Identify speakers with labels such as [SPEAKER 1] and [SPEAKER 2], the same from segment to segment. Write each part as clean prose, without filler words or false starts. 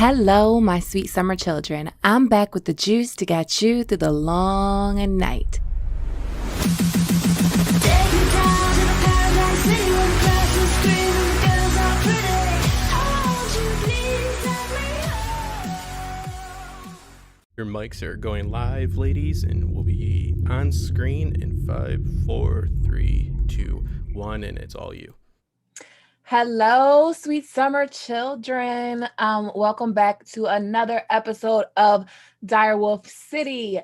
[SPEAKER 1] Hello, my sweet summer children. I'm back with the juice to get you through the long night.
[SPEAKER 2] Your mics are going live, ladies, and we'll be on screen in 5, 4, 3, 2, 1, and it's all you.
[SPEAKER 1] Hello, sweet summer children. Welcome back to another episode of DireWolfCity.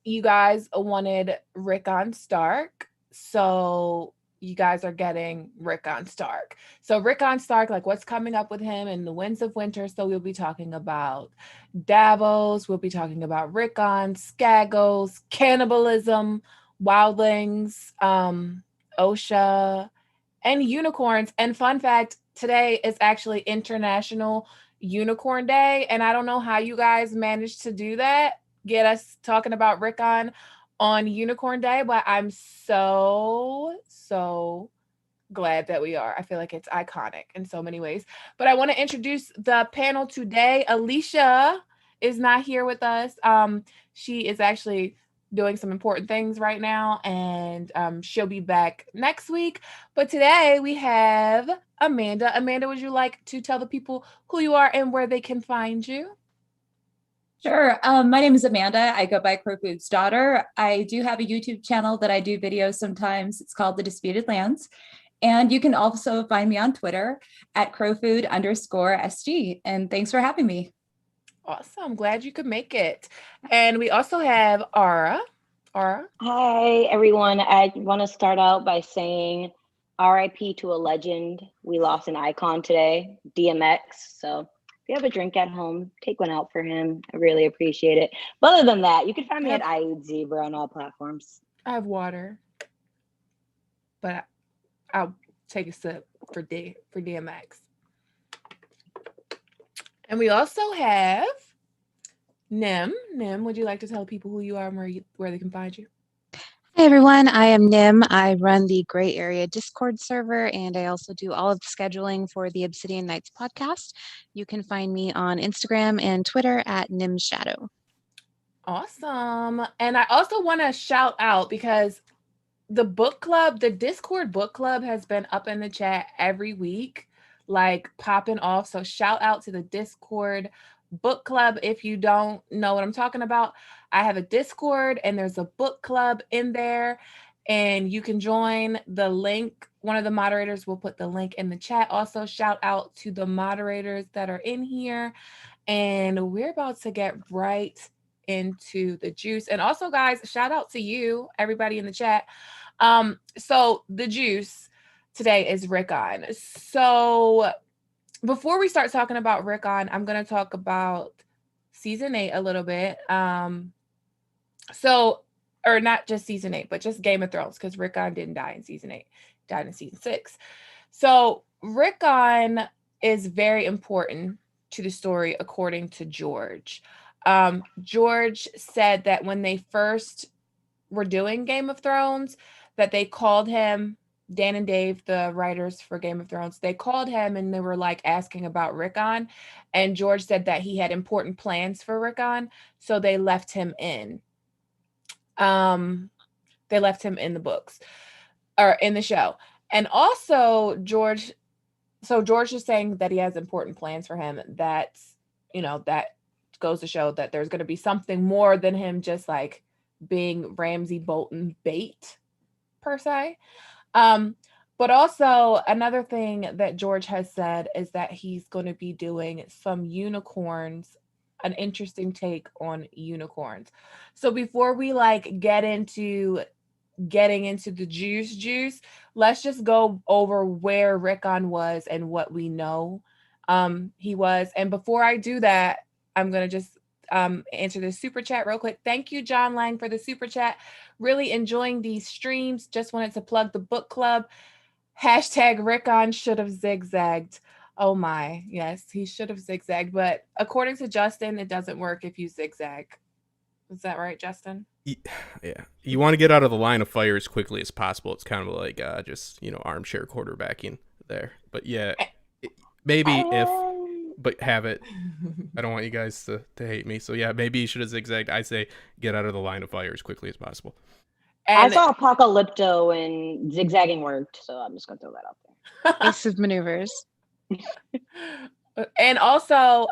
[SPEAKER 1] You guys wanted Rickon Stark, so you guys are getting Rickon Stark. So Rickon Stark, like what's coming up with him in the Winds of Winter. So we'll be talking about Davos. We'll be talking about Rickon, Skagos, cannibalism, wildlings, OSHA, and unicorns. And fun fact, today is actually International Unicorn Day. And I don't know how you guys managed to do that, get us talking about Rickon on Unicorn Day, but I'm so glad that we are. I feel like it's iconic in so many ways. But I want to introduce the panel today. Alicia is not here with us. She is actually doing some important things right now, and she'll be back next week. But today we have Amanda. Amanda, would you like to tell the people who you are and where they can find you?
[SPEAKER 3] Sure. My name is Amanda. I go by Crowfood's daughter. I do have a YouTube channel that I do videos sometimes. It's called The Disputed Lands. And you can also find me on Twitter at crowfood_SG. And thanks for having me.
[SPEAKER 1] Awesome. Glad you could make it. And we also have Ara. Ara.
[SPEAKER 4] Hi, everyone. I want to start out by saying RIP to a legend. We lost an icon today, DMX. So if you have a drink at home, take one out for him. I really appreciate it. But other than that, you can find me at IEDZebra on all platforms.
[SPEAKER 1] I have water, but I'll take a sip for DMX. And we also have Nim. Nim, would you like to tell people who you are and where they can find you?
[SPEAKER 5] Hi everyone, I am Nim. I run the Gray Area Discord server, and I also do all of the scheduling for the Obsidian Nights podcast. You can find me on Instagram and Twitter at NimShadow.
[SPEAKER 1] Awesome. And I also want to shout out because the book club, the Discord book club has been up in the chat every week, like popping off. So shout out to the Discord book club. If you don't know what I'm talking about, I have a Discord and there's a book club in there and you can join. The link, one of the moderators will put the link in the chat. Also shout out to the moderators that are in here, and we're about to get right into the juice. And also guys, shout out to you, everybody in the chat. So the juice today is Rickon. So before we start talking about Rickon, I'm going to talk about season 8 a little bit. Or not just season 8, but just Game of Thrones, because Rickon didn't die in season 8, died in season 6. So Rickon is very important to the story, according to George. George said that when they first were doing Game of Thrones, that they called him, Dan and Dave, the writers for Game of Thrones, they called him and they were like asking about Rickon. And George said that he had important plans for Rickon, so they left him in. They left him in the books or in the show. And also George is saying that he has important plans for him. That's, that goes to show that there's going to be something more than him just like being Ramsay Bolton bait per se. But also another thing that George has said is that he's going to be doing some unicorns, an interesting take on unicorns. So before we getting into the juice, let's just go over where Rickon was and what we know he was. And before I do that, I'm going to just answer the super chat real quick. Thank you, John Lang, for the super chat. Really enjoying these streams. Just wanted to plug the book club. #Rickon should have zigzagged. Oh my, yes, he should have zigzagged. But according to Justin, it doesn't work if you zigzag. Is that right, Justin?
[SPEAKER 2] Yeah. You want to get out of the line of fire as quickly as possible. It's kind of like just, armchair quarterbacking there. But yeah, maybe if but have it. I don't want you guys to hate me. So yeah, maybe you should have zigzagged. I say get out of the line of fire as quickly as possible.
[SPEAKER 4] I
[SPEAKER 1] And
[SPEAKER 4] saw Apocalypto and zigzagging worked, so I'm just gonna throw that out there.
[SPEAKER 5] Ace of maneuvers.
[SPEAKER 1] and also,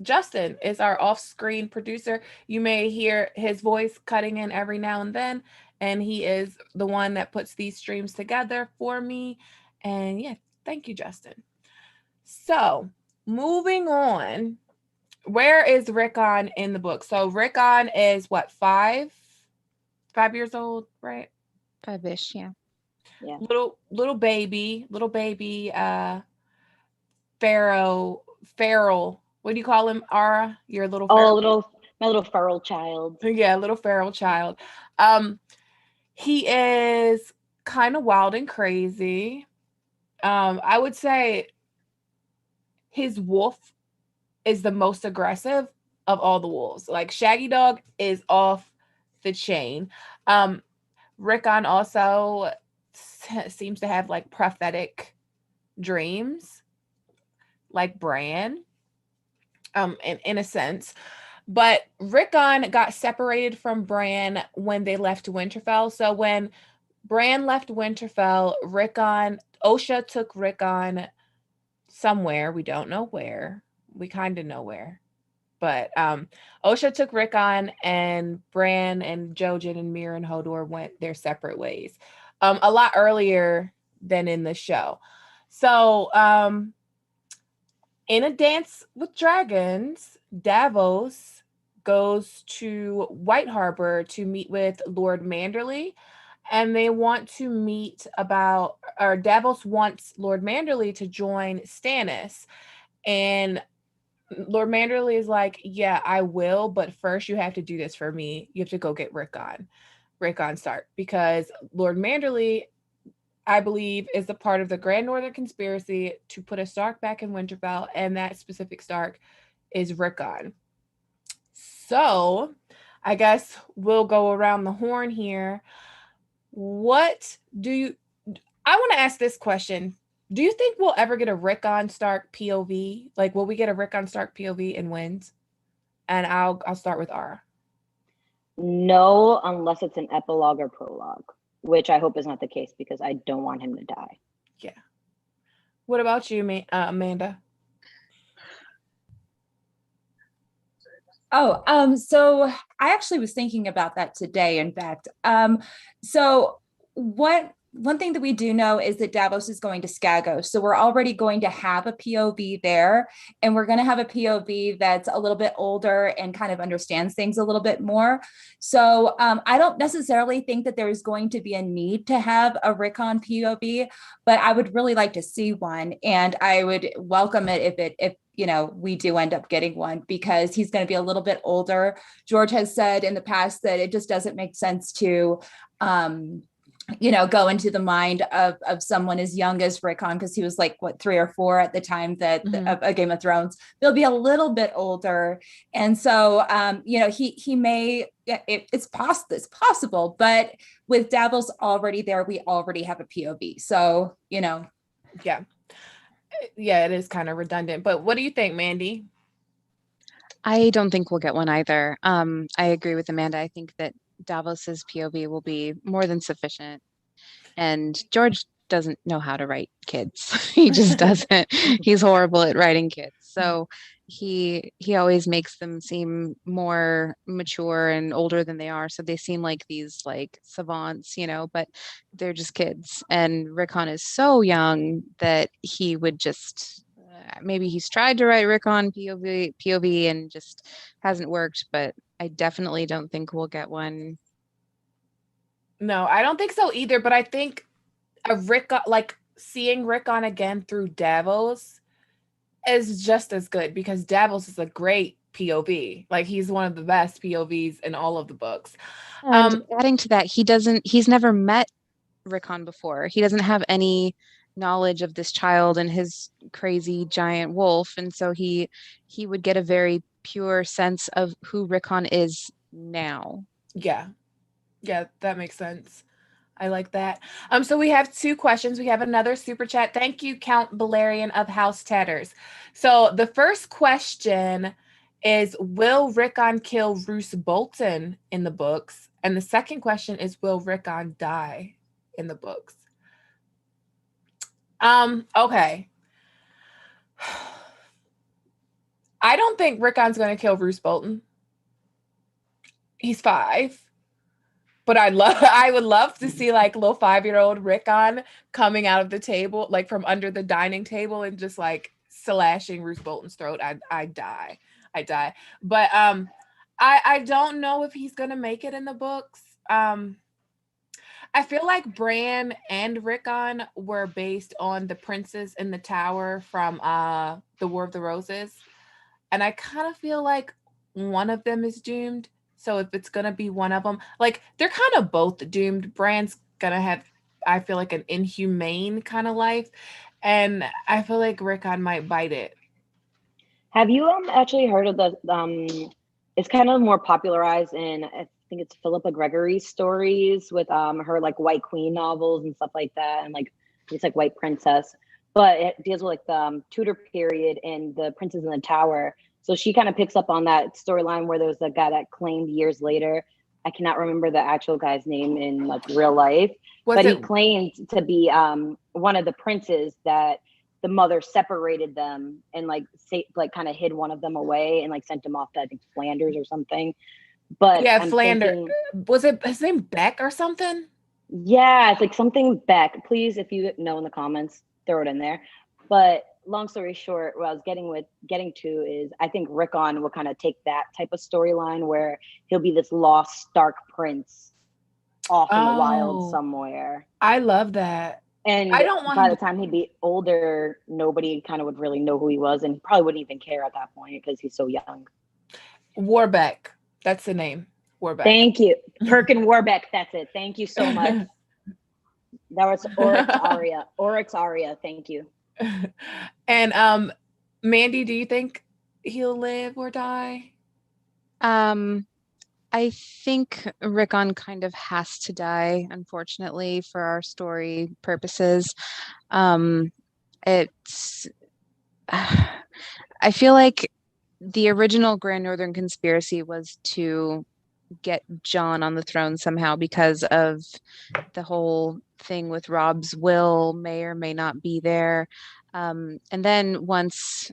[SPEAKER 1] Justin is our off-screen producer. You may hear his voice cutting in every now and then, and he is the one that puts these streams together for me. And yeah, thank you, Justin. So moving on, where is Rickon in the book? So Rickon is what, 5 years old, right?
[SPEAKER 5] 5-ish, yeah.
[SPEAKER 4] Yeah.
[SPEAKER 1] Little baby, feral. What do you call him, Ara? Your little feral?
[SPEAKER 4] My little feral child.
[SPEAKER 1] Yeah, little feral child. He is kind of wild and crazy. I would say his wolf is the most aggressive of all the wolves. Like Shaggy Dog is off the chain. Rickon also seems to have like prophetic dreams, like Bran, in a sense. But Rickon got separated from Bran when they left Winterfell. So when Bran left Winterfell, Osha took Rickon somewhere. We don't know where. We kind of know where. But Osha took Rickon, and Bran and Jojen and Mir and Hodor went their separate ways. A lot earlier than in the show. So in A Dance with Dragons, Davos goes to White Harbor to meet with Lord Manderley, and they want to meet Davos wants Lord Manderley to join Stannis. And Lord Manderley is like, yeah, I will, but first you have to do this for me. You have to go get Rickon Stark, because Lord Manderley, I believe, is a part of the Grand Northern Conspiracy to put a Stark back in Winterfell, and that specific Stark is Rickon. So I guess we'll go around the horn here. I want to ask this question. Do you think we'll ever get a Rickon Stark POV? Like, will we get a Rickon Stark POV in Winds? And I'll start with Ara.
[SPEAKER 4] No, unless it's an epilogue or prologue, which I hope is not the case, because I don't want him to die.
[SPEAKER 1] Yeah. What about you, Amanda?
[SPEAKER 3] Oh, so I actually was thinking about that today, in fact. So one thing that we do know is that Davos is going to Skagos. So we're already going to have a POV there, and we're going to have a POV that's a little bit older and kind of understands things a little bit more. So I don't necessarily think that there's going to be a need to have a Rickon POV, but I would really like to see one, and I would welcome it if we do end up getting one, because he's going to be a little bit older. George has said in the past that it just doesn't make sense to go into the mind of someone as young as Rickon, because he was like, 3 or 4 at the time that of Game of Thrones. They'll be a little bit older. And so, he may, it's possible, but with Davos already there, we already have a POV. So, Yeah,
[SPEAKER 1] it is kind of redundant, but what do you think, Mandy?
[SPEAKER 5] I don't think we'll get one either. I agree with Amanda. I think that Davos's POV will be more than sufficient. And George doesn't know how to write kids. He just doesn't. He's horrible at writing kids. So he always makes them seem more mature and older than they are. So they seem like these like savants, but they're just kids. And Rickon is so young that he would just maybe he's tried to write Rickon POV and just hasn't worked, but I definitely don't think we'll get one.
[SPEAKER 1] No, I don't think so either, but I think seeing Rickon again through Davos is just as good, because Davos is a great POV. Like, he's one of the best POVs in all of the books.
[SPEAKER 5] And adding to that, he's never met Rickon before. He doesn't have any knowledge of this child and his crazy giant wolf, and so he would get a very pure sense of who Rickon is now.
[SPEAKER 1] Yeah, that makes sense. I like that. So we have 2 questions. We have another super chat. Thank you, Count Balerian of House Tatters. So the first question is, will Rickon kill Roose Bolton in the books? And the second question is, will Rickon die in the books? Okay. I don't think Rickon's going to kill Roose Bolton. He's 5. But I would love to see like little 5-year-old Rickon coming out of the table, like from under the dining table, and just like slashing Roose Bolton's throat. I die. But I don't know if he's gonna make it in the books. I feel like Bran and Rickon were based on the princes in the tower from the War of the Roses. And I kind of feel like one of them is doomed. So if it's going to be one of them, like they're kind of both doomed. Bran's going to have, I feel like, an inhumane kind of life. And I feel like Rickon might bite it.
[SPEAKER 4] Have you actually heard of the, it's kind of more popularized in, I think it's Philippa Gregory's stories with her like White Queen novels and stuff like that. And like, it's like White Princess, but it deals with like the Tudor period and the princes in the tower. So she kind of picks up on that storyline where there was a guy that claimed years later. I cannot remember the actual guy's name in like real life, but he claimed to be one of the princes that the mother separated them and like kind of hid one of them away and like sent him off to, I think, Flanders or something. But
[SPEAKER 1] yeah, Flanders. Was it his name Beck or something?
[SPEAKER 4] Yeah, it's like something Beck. Please, if you know in the comments, throw it in there. But long story short, what I was getting to is I think Rickon will kind of take that type of storyline where he'll be this lost Stark prince off in the wild somewhere.
[SPEAKER 1] I love that.
[SPEAKER 4] And I don't want by the time he'd be older, nobody kind of would really know who he was, and he probably wouldn't even care at that point because he's so young.
[SPEAKER 1] Warbeck. That's the name. Warbeck.
[SPEAKER 4] Thank you. Perkin Warbeck. That's it. Thank you so much. That was Oryx Aria. Oryx Aria. Thank you.
[SPEAKER 1] And Mandy, do you think he'll live or die?
[SPEAKER 5] I think Rickon kind of has to die, unfortunately, for our story purposes. It's I feel like the original Grand Northern Conspiracy was to get Jon on the throne somehow because of the whole thing with Robb's will may or may not be there. And then once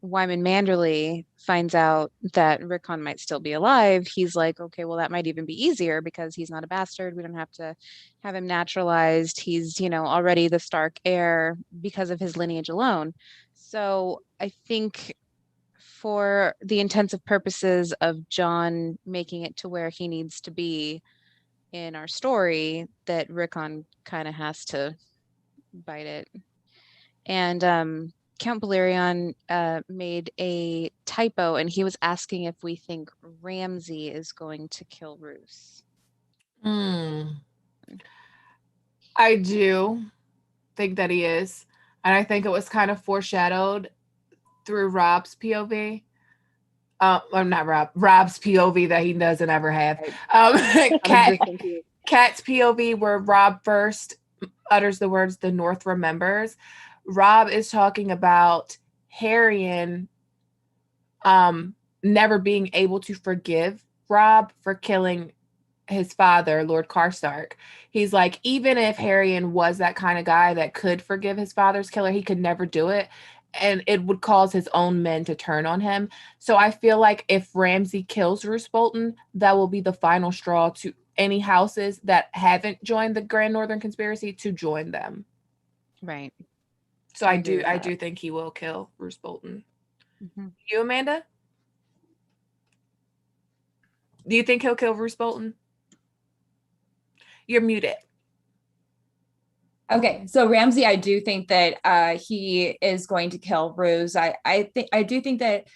[SPEAKER 5] Wyman Manderley finds out that Rickon might still be alive, he's like, okay, well, that might even be easier because he's not a bastard. We don't have to have him naturalized. He's, already the Stark heir because of his lineage alone. So I think for the intensive purposes of Jon making it to where he needs to be in our story, that Rickon kind of has to bite it. And Count Balerion made a typo, and he was asking if we think Ramsay is going to kill Roose.
[SPEAKER 1] I do think that he is. And I think it was kind of foreshadowed through Rob's POV. Or not Rob's POV that he doesn't ever have. Kat's POV, where Rob first utters the words, "The North remembers." Rob is talking about Harrion never being able to forgive Rob for killing his father, Lord Karstark. He's like, even if Harrion was that kind of guy that could forgive his father's killer, he could never do it. And it would cause his own men to turn on him. So I feel like if Ramsay kills Roose Bolton, that will be the final straw to any houses that haven't joined the Grand Northern Conspiracy to join them.
[SPEAKER 5] Right.
[SPEAKER 1] So I do think he will kill Roose Bolton. Mm-hmm. You, Amanda? Do you think he'll kill Roose Bolton? You're muted.
[SPEAKER 3] Okay, so Ramsay, I do think that he is going to kill Rouge. I do think that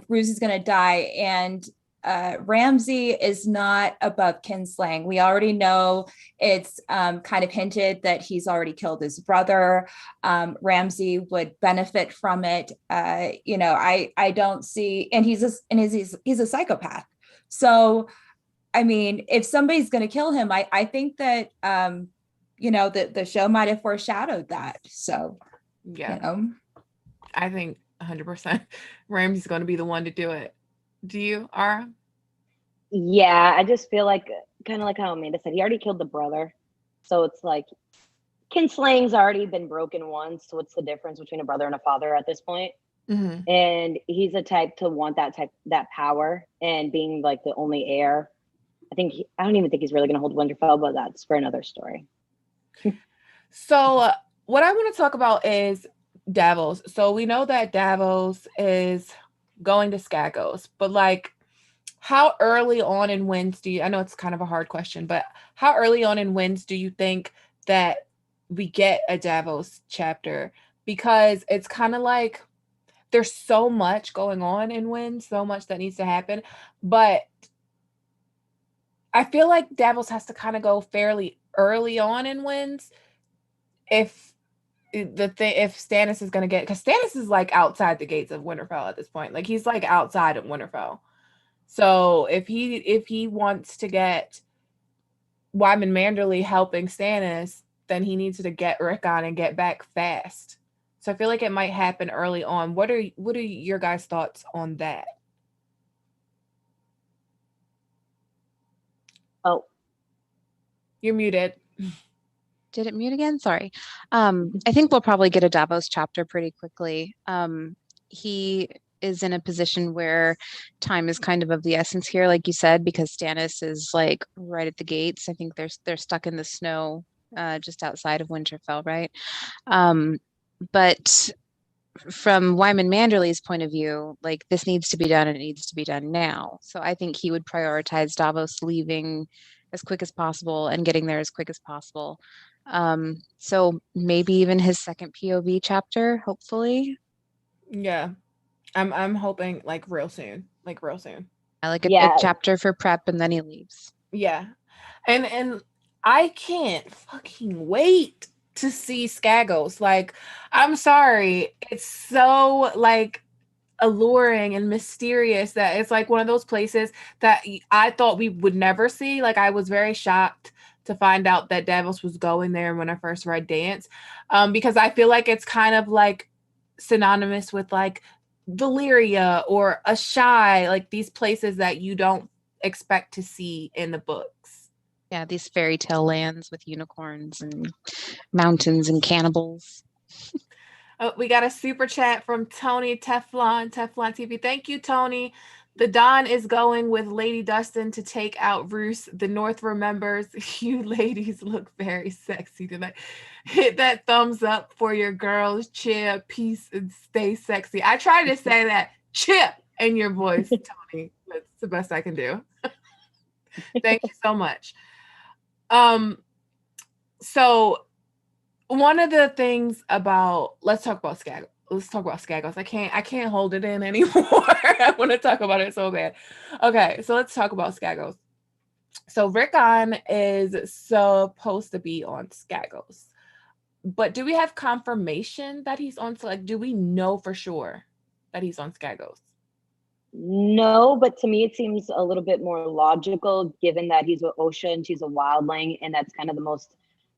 [SPEAKER 3] Rouge is going to die, and Ramsay is not above kinslaying. We already know it's kind of hinted that he's already killed his brother. Ramsay would benefit from it. I don't see, and he's a psychopath. So I mean, if somebody's going to kill him, I think that, the show might have foreshadowed that. So,
[SPEAKER 1] Yeah. I think 100% Ramsay's going to be the one to do it. Do you, Ara?
[SPEAKER 4] Yeah, I just feel like, kind of like how Amanda said, he already killed the brother. So it's like, kinslaying's already been broken once. So what's the difference between a brother and a father at this point?
[SPEAKER 1] Mm-hmm.
[SPEAKER 4] And he's the type to want that power, and being like the only heir. I don't even think he's really going to hold Winterfell, but that's for another story.
[SPEAKER 1] So what I want to talk about is Davos. So we know that Davos is going to Skagos, but like, how early on in wins I know it's kind of a hard question, but how early on in wins do you think that we get a Davos chapter? Because it's kind of like, there's so much going on in wins, so much that needs to happen, but I feel like Davos has to kind of go fairly early on in wins if Stannis is going to get, because Stannis is like outside the gates of Winterfell at this point. Like, he's like outside of Winterfell. So if he wants to get Wyman Manderley helping Stannis, then he needs to get Rickon and get back fast. So I feel like it might happen early on. What are your guys' thoughts on that?
[SPEAKER 4] Oh,
[SPEAKER 1] You're muted.
[SPEAKER 5] Did it mute again? Sorry. I think we'll probably get a Davos chapter pretty quickly. He is in a position where time is kind of the essence here, like you said, because Stannis is like right at the gates. I think they're stuck in the snow just outside of Winterfell, right? But from Wyman Manderley's point of view, like, this needs to be done and it needs to be done now. So I think he would prioritize Davos leaving as quick as possible and getting there as quick as possible. So maybe even his second POV chapter, hopefully.
[SPEAKER 1] Yeah. I'm hoping like real soon.
[SPEAKER 5] I like a chapter for prep, and then he leaves.
[SPEAKER 1] Yeah. And I can't fucking wait to see Skagos. Like, I'm sorry. It's so like alluring and mysterious that it's like one of those places that I thought we would never see. Like, I was very shocked to find out that Davos was going there when I first read Dance, because I feel like it's kind of like synonymous with like Valyria or Ashai, like these places that you don't expect to see in the books.
[SPEAKER 5] Yeah, these fairy tale lands with unicorns and mountains and cannibals.
[SPEAKER 1] Oh, we got a super chat from Tony Teflon TV. Thank you, Tony. The Dawn is going with Lady Dustin to take out Rouge. The North remembers. You ladies look very sexy tonight. Hit that thumbs up for your girls. Cheer, peace, and stay sexy. I try to say that chip in your voice, Tony. That's the best I can do. Thank you so much. So one of the things about, let's talk about Skagos. I can't hold it in anymore. I want to talk about it so bad. Okay, so let's talk about Skagos. So Rickon is supposed to be on Skagos, but do we have confirmation that he's on? Like, do we know for sure that he's on Skagos?
[SPEAKER 4] No, but to me it seems a little bit more logical, given that he's with Osha and she's a wildling, and that's kind of the most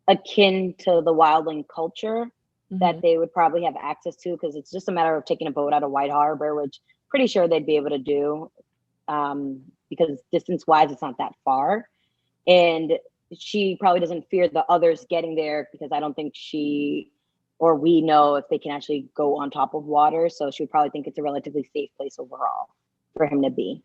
[SPEAKER 4] akin to the wildling culture that they would probably have access to, because it's just a matter of taking a boat out of White Harbor, which pretty sure they'd be able to do, because distance wise it's not that far, and she probably doesn't fear the others getting there, because I don't think she or we know if they can actually go on top of water, so she would probably think it's a relatively safe place overall for him to be.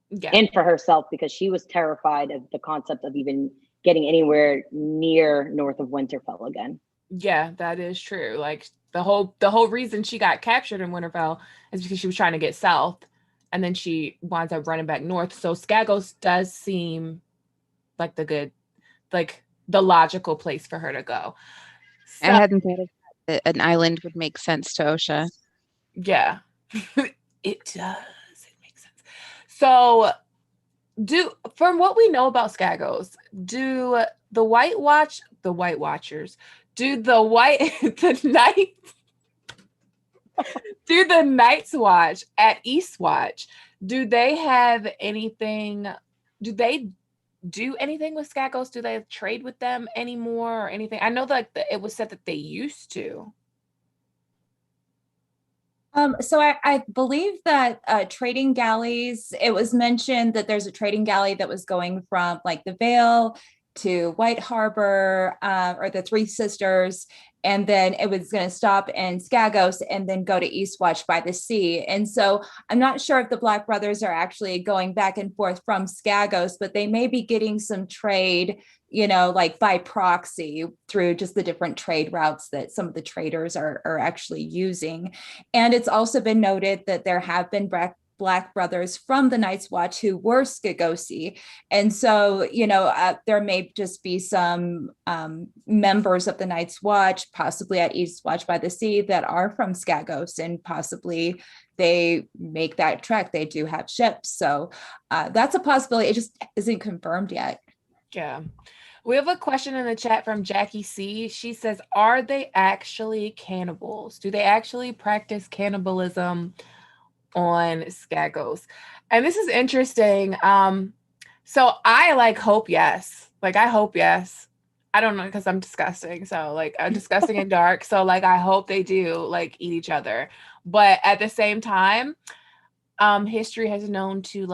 [SPEAKER 4] Yeah. And for herself, because she was terrified of the concept of even getting anywhere near north of Winterfell again.
[SPEAKER 1] Yeah, that is true. Like, the whole reason she got captured in Winterfell is because she was trying to get south, and then she winds up running back north. So Skagos does seem like the logical place for her to go. So,
[SPEAKER 5] I hadn't thought of that an island would make sense to Osha.
[SPEAKER 1] Yeah, it does. It makes sense. So, from what we know about Skagos, do the White Watchers, do the Night's Watch at Eastwatch, do they have anything? Do they do anything with Skagos? Do they trade with them anymore or anything? I know that it was said that they used to.
[SPEAKER 3] So I believe that trading galleys, it was mentioned that there's a trading galley that was going from like the Vale to White Harbor, or the Three Sisters, and then it was going to stop in Skagos and then go to Eastwatch by the Sea. And so I'm not sure if the Black Brothers are actually going back and forth from Skagos, but they may be getting some trade, like by proxy through just the different trade routes that some of the traders are actually using. And it's also been noted that there have been Black brothers from the Night's Watch who were Skagosi. And so, there may just be some members of the Night's Watch, possibly at Eastwatch by the Sea, that are from Skagos, and possibly they make that trek. They do have ships. So that's a possibility. It just isn't confirmed yet.
[SPEAKER 1] Yeah. We have a question in the chat from Jackie C. She says, are they actually cannibals? Do they actually practice cannibalism on Skagos? And this is interesting. So I hope yes. I hope yes. I don't know, because I'm disgusting. So I'm disgusting and dark. So I hope they do eat each other. But at the same time, history has known to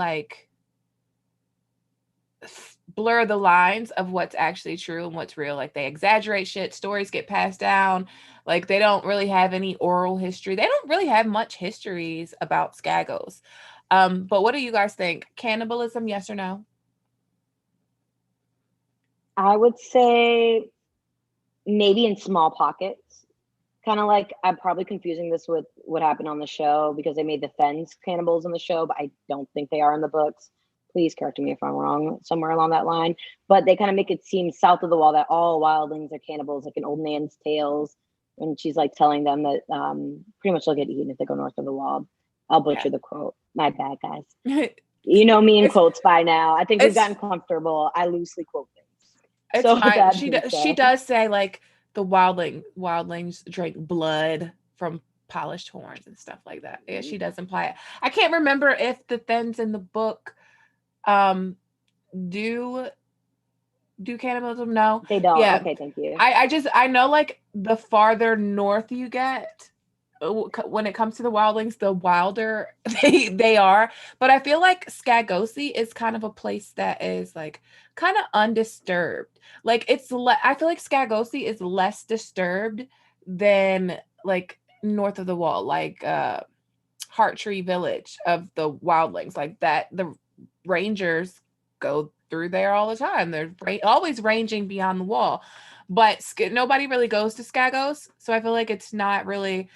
[SPEAKER 1] blur the lines of what's actually true and what's real. They exaggerate shit, stories get passed down. They don't really have any oral history. They don't really have much histories about Skagos. But what do you guys think? Cannibalism, yes or no?
[SPEAKER 4] I would say maybe in small pockets. Kind of I'm probably confusing this with what happened on the show, because they made the Fens cannibals in the show, but I don't think they are in the books. Please correct me if I'm wrong, somewhere along that line. But they kind of make it seem south of the wall that all wildlings are cannibals, like in Old Nan's Tales, when she's telling them that pretty much they'll get eaten if they go north of the wall. I'll butcher the quote. My bad, guys. You know me and quotes by now. I think we've gotten comfortable. I loosely quote things.
[SPEAKER 1] It's fine. She does say the wildlings drink blood from polished horns and stuff like that. Yeah, she does imply it. I can't remember if the Fens in the book do cannibalism. No,
[SPEAKER 4] they don't.
[SPEAKER 1] Yeah.
[SPEAKER 4] Okay, thank you.
[SPEAKER 1] I know the farther north you get, when it comes to the wildlings, the wilder they are. But I feel like Skagosi is kind of a place that is kind of undisturbed. I feel like Skagosi is less disturbed than north of the wall, Heart Tree Village of the wildlings, that the Rangers go through there all the time. They're always ranging beyond the wall, but nobody really goes to Skagos. So I feel like it's not really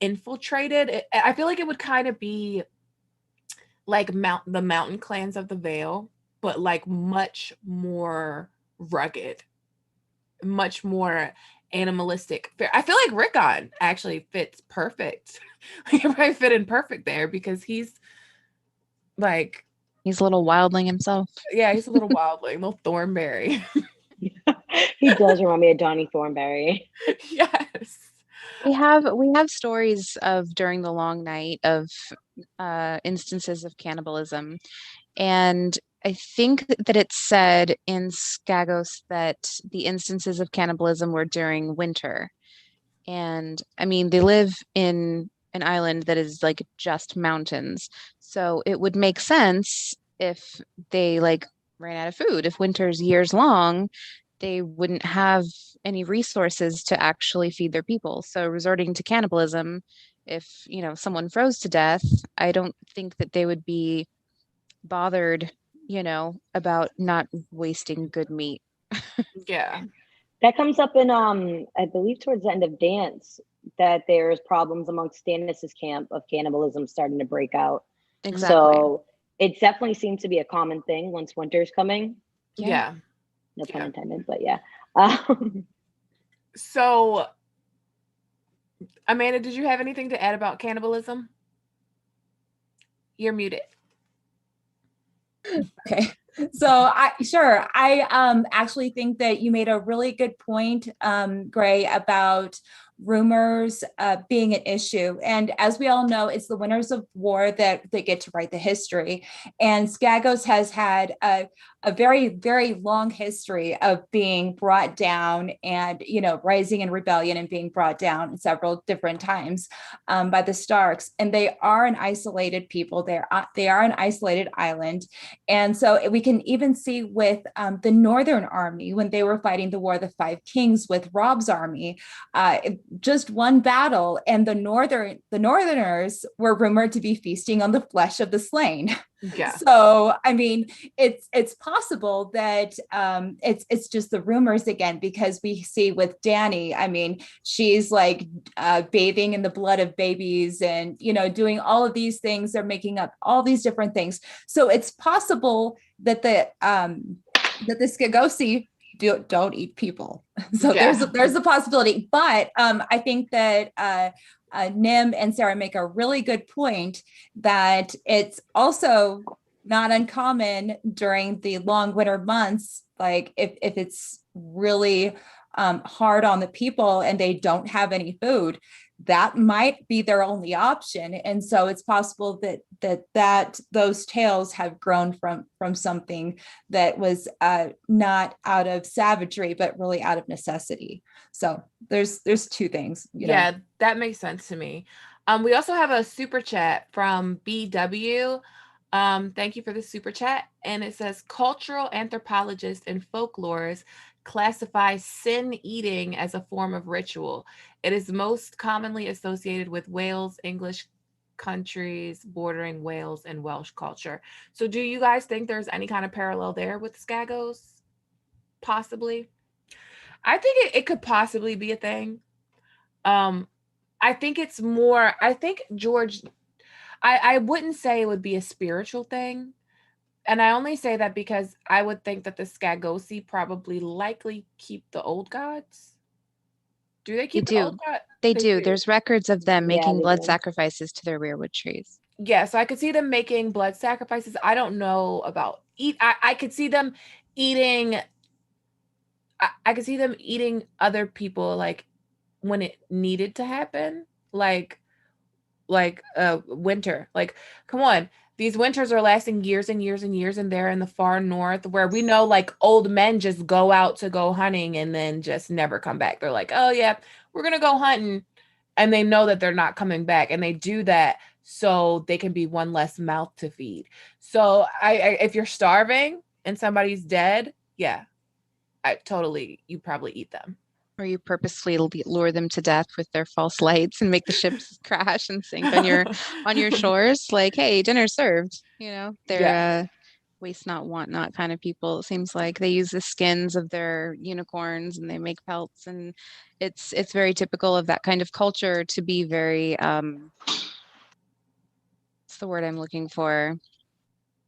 [SPEAKER 1] infiltrated. I feel like it would kind of be the mountain clans of the Vale, but much more rugged, much more animalistic. I feel like Rickon actually fits perfect. He probably fit in perfect there, because he's
[SPEAKER 5] he's a little wildling himself.
[SPEAKER 1] Yeah, he's a little wildling, little Thornberry.
[SPEAKER 4] He does remind me of Donnie Thornberry.
[SPEAKER 1] Yes.
[SPEAKER 5] We have stories of during the long night of instances of cannibalism, and I think that it's said in Skagos that the instances of cannibalism were during winter. And I mean, they live in an island that is just mountains. So it would make sense if they ran out of food. If winter's years long, they wouldn't have any resources to actually feed their people. So resorting to cannibalism, if, someone froze to death, I don't think that they would be bothered, about not wasting good meat.
[SPEAKER 1] Yeah.
[SPEAKER 4] That comes up in I believe towards the end of Dance, that there's problems amongst Stannis's camp of cannibalism starting to break out.
[SPEAKER 5] Exactly.
[SPEAKER 4] So it definitely seems to be a common thing once winter's coming.
[SPEAKER 1] Yeah.
[SPEAKER 4] No pun intended, but yeah.
[SPEAKER 1] So, Amanda, did you have anything to add about cannibalism? You're muted.
[SPEAKER 3] Okay. So I actually think that you made a really good point, Gray, about rumors being an issue. And as we all know, it's the winners of war that get to write the history. And Skagos has had a very, very long history of being brought down and, rising in rebellion and being brought down several different times by the Starks. And they are an isolated people. They are an isolated island. And so we can even see with the Northern Army, when they were fighting the War of the Five Kings with Rob's army, just one battle, and the Northerners were rumored to be feasting on the flesh of the slain.
[SPEAKER 1] Yeah.
[SPEAKER 3] So, I mean, it's possible that it's just the rumors again, because we see with Dany, I mean, she's like bathing in the blood of babies and, doing all of these things. They're making up all these different things. So it's possible that the Skagosi don't eat people. So there's a possibility. But I think that Nim and Sarah make a really good point that it's also not uncommon during the long winter months, like if it's really hard on the people and they don't have any food, that might be their only option. And so it's possible that those tales have grown from something that was not out of savagery, but really out of necessity. So there's two things.
[SPEAKER 1] Yeah, that makes sense to me. We also have a super chat from BW. Thank you for the super chat. And it says, cultural anthropologists and folklorists classify sin eating as a form of ritual. It is most commonly associated with Wales, English countries bordering Wales, and Welsh culture. So do you guys think there's any kind of parallel there with Skagos? Possibly. I think it could possibly be a thing. I think it's more, George, I wouldn't say it would be a spiritual thing. And I only say that because I would think that the Skagosi probably likely keep the old gods. Do they keep the old gods?
[SPEAKER 5] They do. There's records of them making blood
[SPEAKER 4] do.
[SPEAKER 5] sacrifices to their rearwood trees.
[SPEAKER 1] Yeah, so I could see them making blood sacrifices. I don't know about I could see them eating. I could see them eating other people, like when it needed to happen, like winter. Like, come on. These winters are lasting years and years and years, and they're in the far north where we know like old men just go out to go hunting and then just never come back. They're like, oh yeah, we're going to go hunting. And they know that they're not coming back. And they do that so they can be one less mouth to feed. So if you're starving and somebody's dead, yeah, you probably eat them.
[SPEAKER 5] Or you purposefully lure them to death with their false lights and make the ships crash and sink on your shores. Like, hey, dinner's served. They're waste not, want not kind of people. It seems like they use the skins of their unicorns and they make pelts, and it's very typical of that kind of culture to be very what's the word I'm looking for?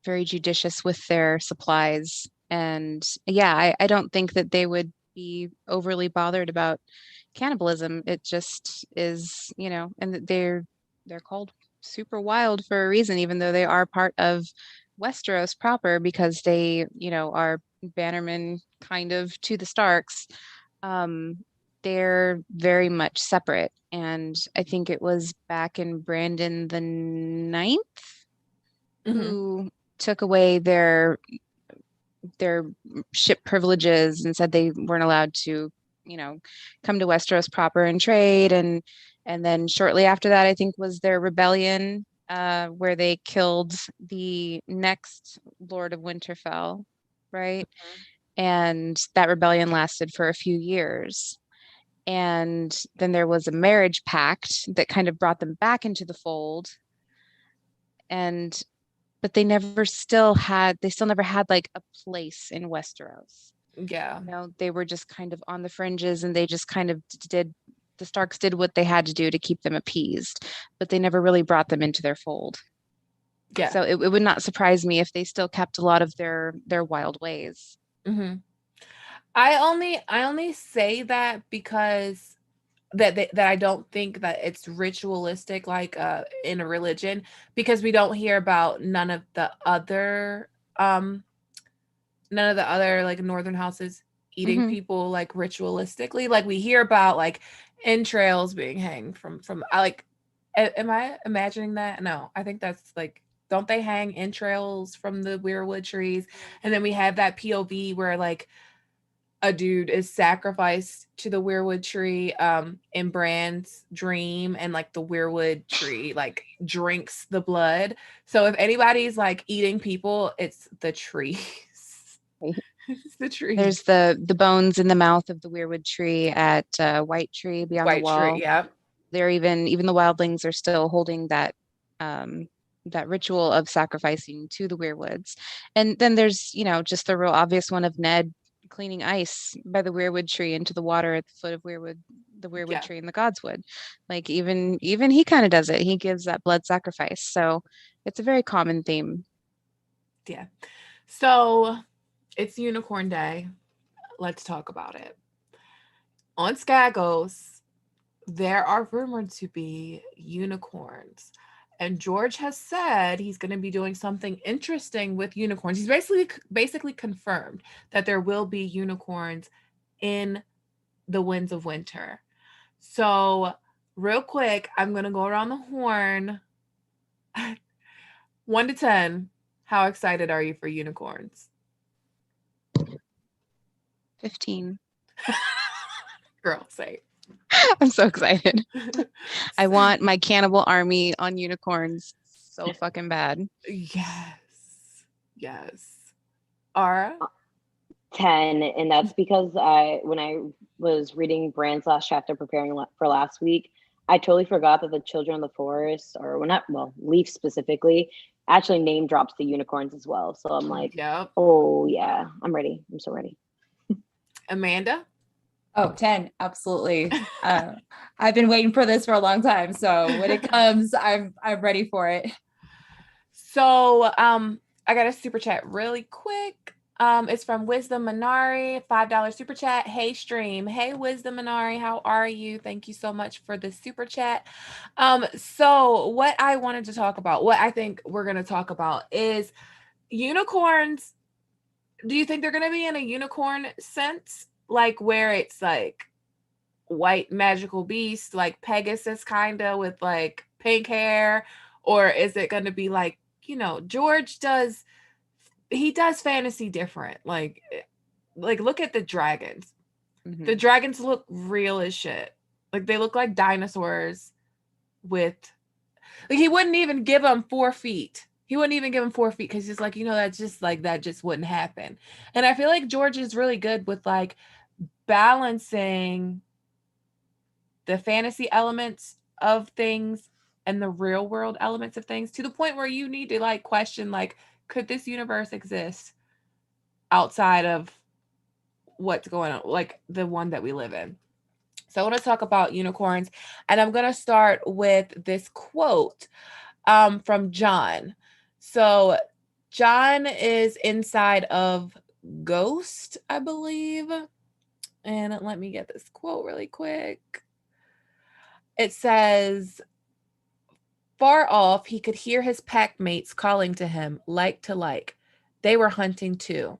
[SPEAKER 5] Very judicious with their supplies. And yeah, I don't think that they would be overly bothered about cannibalism. It just is, and they're called super wild for a reason, even though they are part of Westeros proper, because they, are bannermen kind of to the Starks. They're very much separate. And I think it was back in Brandon the Ninth who took away their ship privileges and said they weren't allowed to, come to Westeros proper and trade. And then shortly after that, I think was their rebellion, where they killed the next Lord of Winterfell, right? And that rebellion lasted for a few years. And then there was a marriage pact that kind of brought them back into the fold. But they still never had like a place in Westeros.
[SPEAKER 1] Yeah.
[SPEAKER 5] They were just kind of on the fringes, and they just kind of the Starks did what they had to do to keep them appeased, but they never really brought them into their fold.
[SPEAKER 1] Yeah.
[SPEAKER 5] So it would not surprise me if they still kept a lot of their wild ways.
[SPEAKER 1] Mm-hmm. I only say that because that I don't think that it's ritualistic like in a religion, because we don't hear about none of the other like northern houses eating people like ritualistically. Like we hear about like entrails being hanged from I like am I imagining that? No, I think that's like, don't they hang entrails from the weirwood trees? And then we have that POV where like a dude is sacrificed to the weirwood tree in Bran's dream, and like the weirwood tree like drinks the blood. So if anybody's like eating people, it's the trees. It's the trees.
[SPEAKER 5] There's the bones in the mouth of the weirwood tree at White Tree beyond the
[SPEAKER 1] White
[SPEAKER 5] wall.
[SPEAKER 1] tree, yeah.
[SPEAKER 5] They're even the wildlings are still holding that that ritual of sacrificing to the weirwoods. And then there's, just the real obvious one of Ned cleaning ice by the weirwood tree into the water at the foot of the weirwood tree in the Godswood. Like even he kind of does it. He gives that blood sacrifice. So it's a very common theme.
[SPEAKER 1] Yeah. So it's Unicorn Day. Let's talk about it. On Skagos, there are rumored to be unicorns. And George has said he's going to be doing something interesting with unicorns. He's basically confirmed that there will be unicorns in the Winds of Winter. So real quick, I'm going to go around the horn. 1 to 10, how excited are you for unicorns?
[SPEAKER 5] 15.
[SPEAKER 1] Girl, say.
[SPEAKER 5] I'm so excited. I want my cannibal army on unicorns so fucking bad.
[SPEAKER 1] Yes. Ara?
[SPEAKER 4] 10, and that's because when I was reading Bran's last chapter, preparing for last week, I totally forgot that the Children of the Forest, Leaf specifically, actually name drops the unicorns as well. So I'm like,
[SPEAKER 1] yep.
[SPEAKER 4] Oh yeah, I'm ready. I'm so ready.
[SPEAKER 1] Amanda?
[SPEAKER 3] Oh, 10, absolutely. I've been waiting for this for a long time, so when it comes, I'm ready for it.
[SPEAKER 1] So I got a super chat really quick. It's from Wisdom Minari, $5 super chat. Hey stream. Hey Wisdom Minari, how are you? Thank you so much for the super chat. So what I wanted to talk about, what I think we're going to talk about is unicorns. Do you think they're going to be in a unicorn sense? Like where it's like white magical beast, like Pegasus kind of with like pink hair? Or is it going to be like, George does fantasy different. Like look at the dragons. Mm-hmm. The dragons look real as shit. Like they look like dinosaurs with, like he wouldn't even give them 4 feet. He wouldn't even give him 4 feet because he's like, that's just like, that just wouldn't happen. And I feel like George is really good with like balancing the fantasy elements of things and the real world elements of things to the point where you need to like question, like, could this universe exist outside of what's going on, like the one that we live in? So I want to talk about unicorns, and I'm going to start with this quote from John. So John is inside of Ghost, I believe. And let me get this quote really quick. It says, far off, he could hear his pack mates calling to him, like to like. They were hunting too.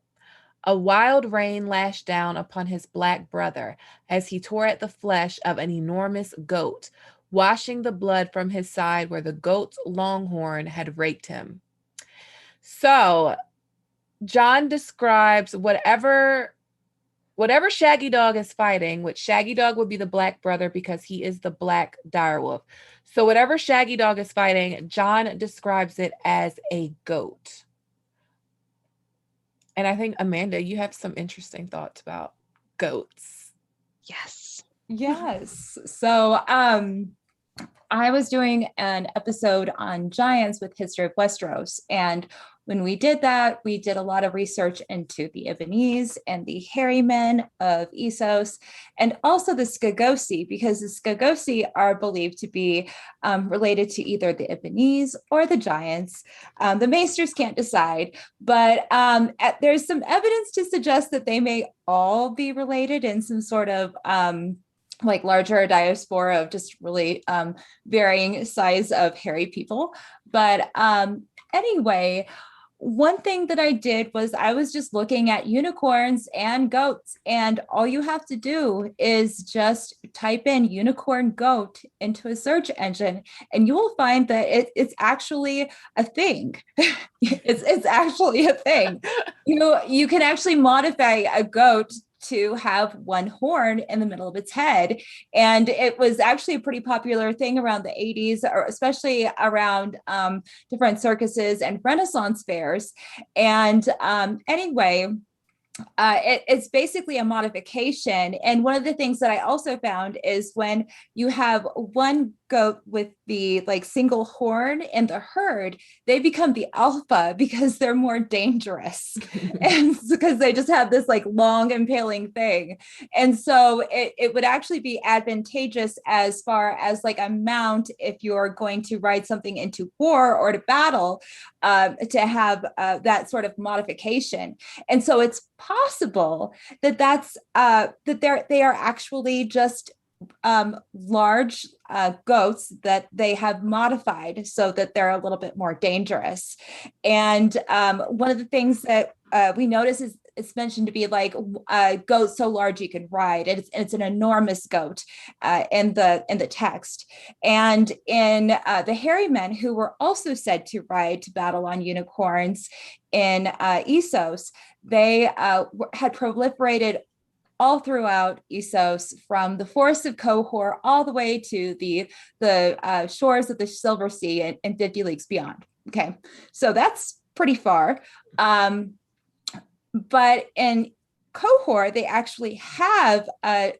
[SPEAKER 1] A wild rain lashed down upon his black brother as he tore at the flesh of an enormous goat, washing the blood from his side where the goat's longhorn had raked him. So John describes whatever Shaggy Dog is fighting, which Shaggy Dog would be the black brother because he is the black direwolf. So whatever Shaggy Dog is fighting, John describes it as a goat. And I think, Amanda, you have some interesting thoughts about goats.
[SPEAKER 3] Yes. So I was doing an episode on giants with History of Westeros. And when we did that, we did a lot of research into the Ibbenese and the hairy men of Essos, and also the Skagosi, because the Skagosi are believed to be related to either the Ibbenese or the giants. The maesters can't decide, but there's some evidence to suggest that they may all be related in some sort of like larger diaspora of just really varying size of hairy people. But anyway, one thing that I did was I was just looking at unicorns and goats, and all you have to do is just type in unicorn goat into a search engine, and you will find that it's actually a thing. It's actually a thing. You can actually modify a goat to have one horn in the middle of its head. And it was actually a pretty popular thing around the 80s, or especially around different circuses and Renaissance fairs. And anyway, it's basically a modification. And one of the things that I also found is when you have one goat with the like single horn in the herd, they become the alpha because they're more dangerous. And because they just have this like long impaling thing. And so it would actually be advantageous as far as like a mount if you're going to ride something into war or to battle, to have that sort of modification. And so it's possible that they are actually just large goats that they have modified so that they're a little bit more dangerous. And one of the things that we notice is it's mentioned to be like a goat so large you can ride. It's an enormous goat in the text. And in the hairy men who were also said to ride to battle on unicorns in Essos, they had proliferated all throughout Essos, from the forests of Qohor all the way to the shores of the Silver Sea and 50 leagues beyond. Okay, so that's pretty far. But in Qohor, they actually have a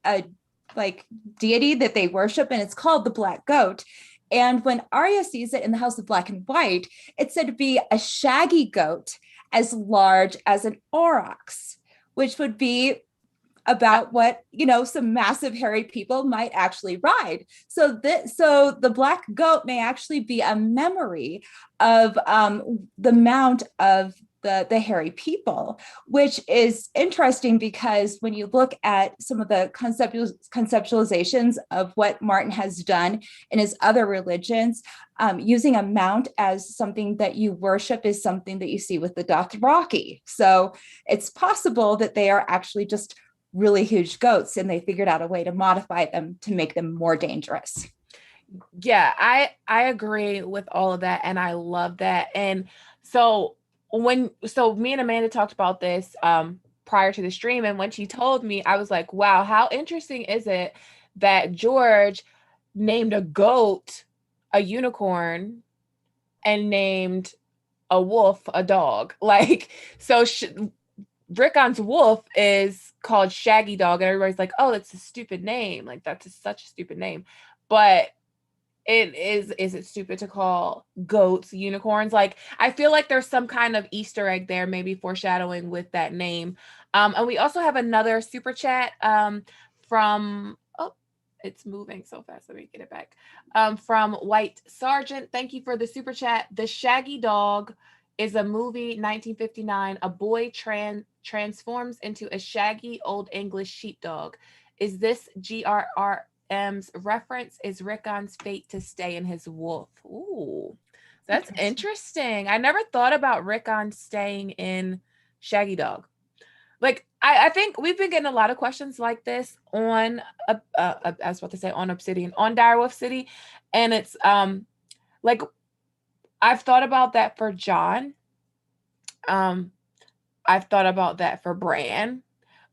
[SPEAKER 3] like deity that they worship, and it's called the Black Goat. And when Arya sees it in the House of Black and White, it's said to be a shaggy goat as large as an aurochs, which would be about what, some massive hairy people might actually ride. So the black goat may actually be a memory of the mount of the hairy people, which is interesting because when you look at some of the conceptualizations of what Martin has done in his other religions, using a mount as something that you worship is something that you see with the Dothraki. So it's possible that they are actually just really huge goats, and they figured out a way to modify them to make them more dangerous.
[SPEAKER 1] Yeah, I agree with all of that, and I love that. And so me and Amanda talked about this prior to the stream, and when she told me, I was like, wow, how interesting is it that George named a goat a unicorn and named a wolf a dog? Like, so Rickon's wolf is called Shaggy Dog, and everybody's like, oh, that's a stupid name. Like, that's such a stupid name. But is it stupid to call goats unicorns? Like, I feel like there's some kind of Easter egg there, maybe foreshadowing with that name. And we also have another super chat from, it's moving so fast. Let me get it back. From White Sergeant. Thank you for the super chat. The Shaggy Dog is a movie, 1959. A boy transforms into a shaggy Old English sheepdog. Is this GRRM's reference? Is Rickon's fate to stay in his wolf? Ooh, that's interesting. I never thought about Rickon staying in Shaggy Dog. Like, I think we've been getting a lot of questions like this on, I was about to say on Obsidian, on DireWolfCity. And it's like, I've thought about that for John. I've thought about that for Bran,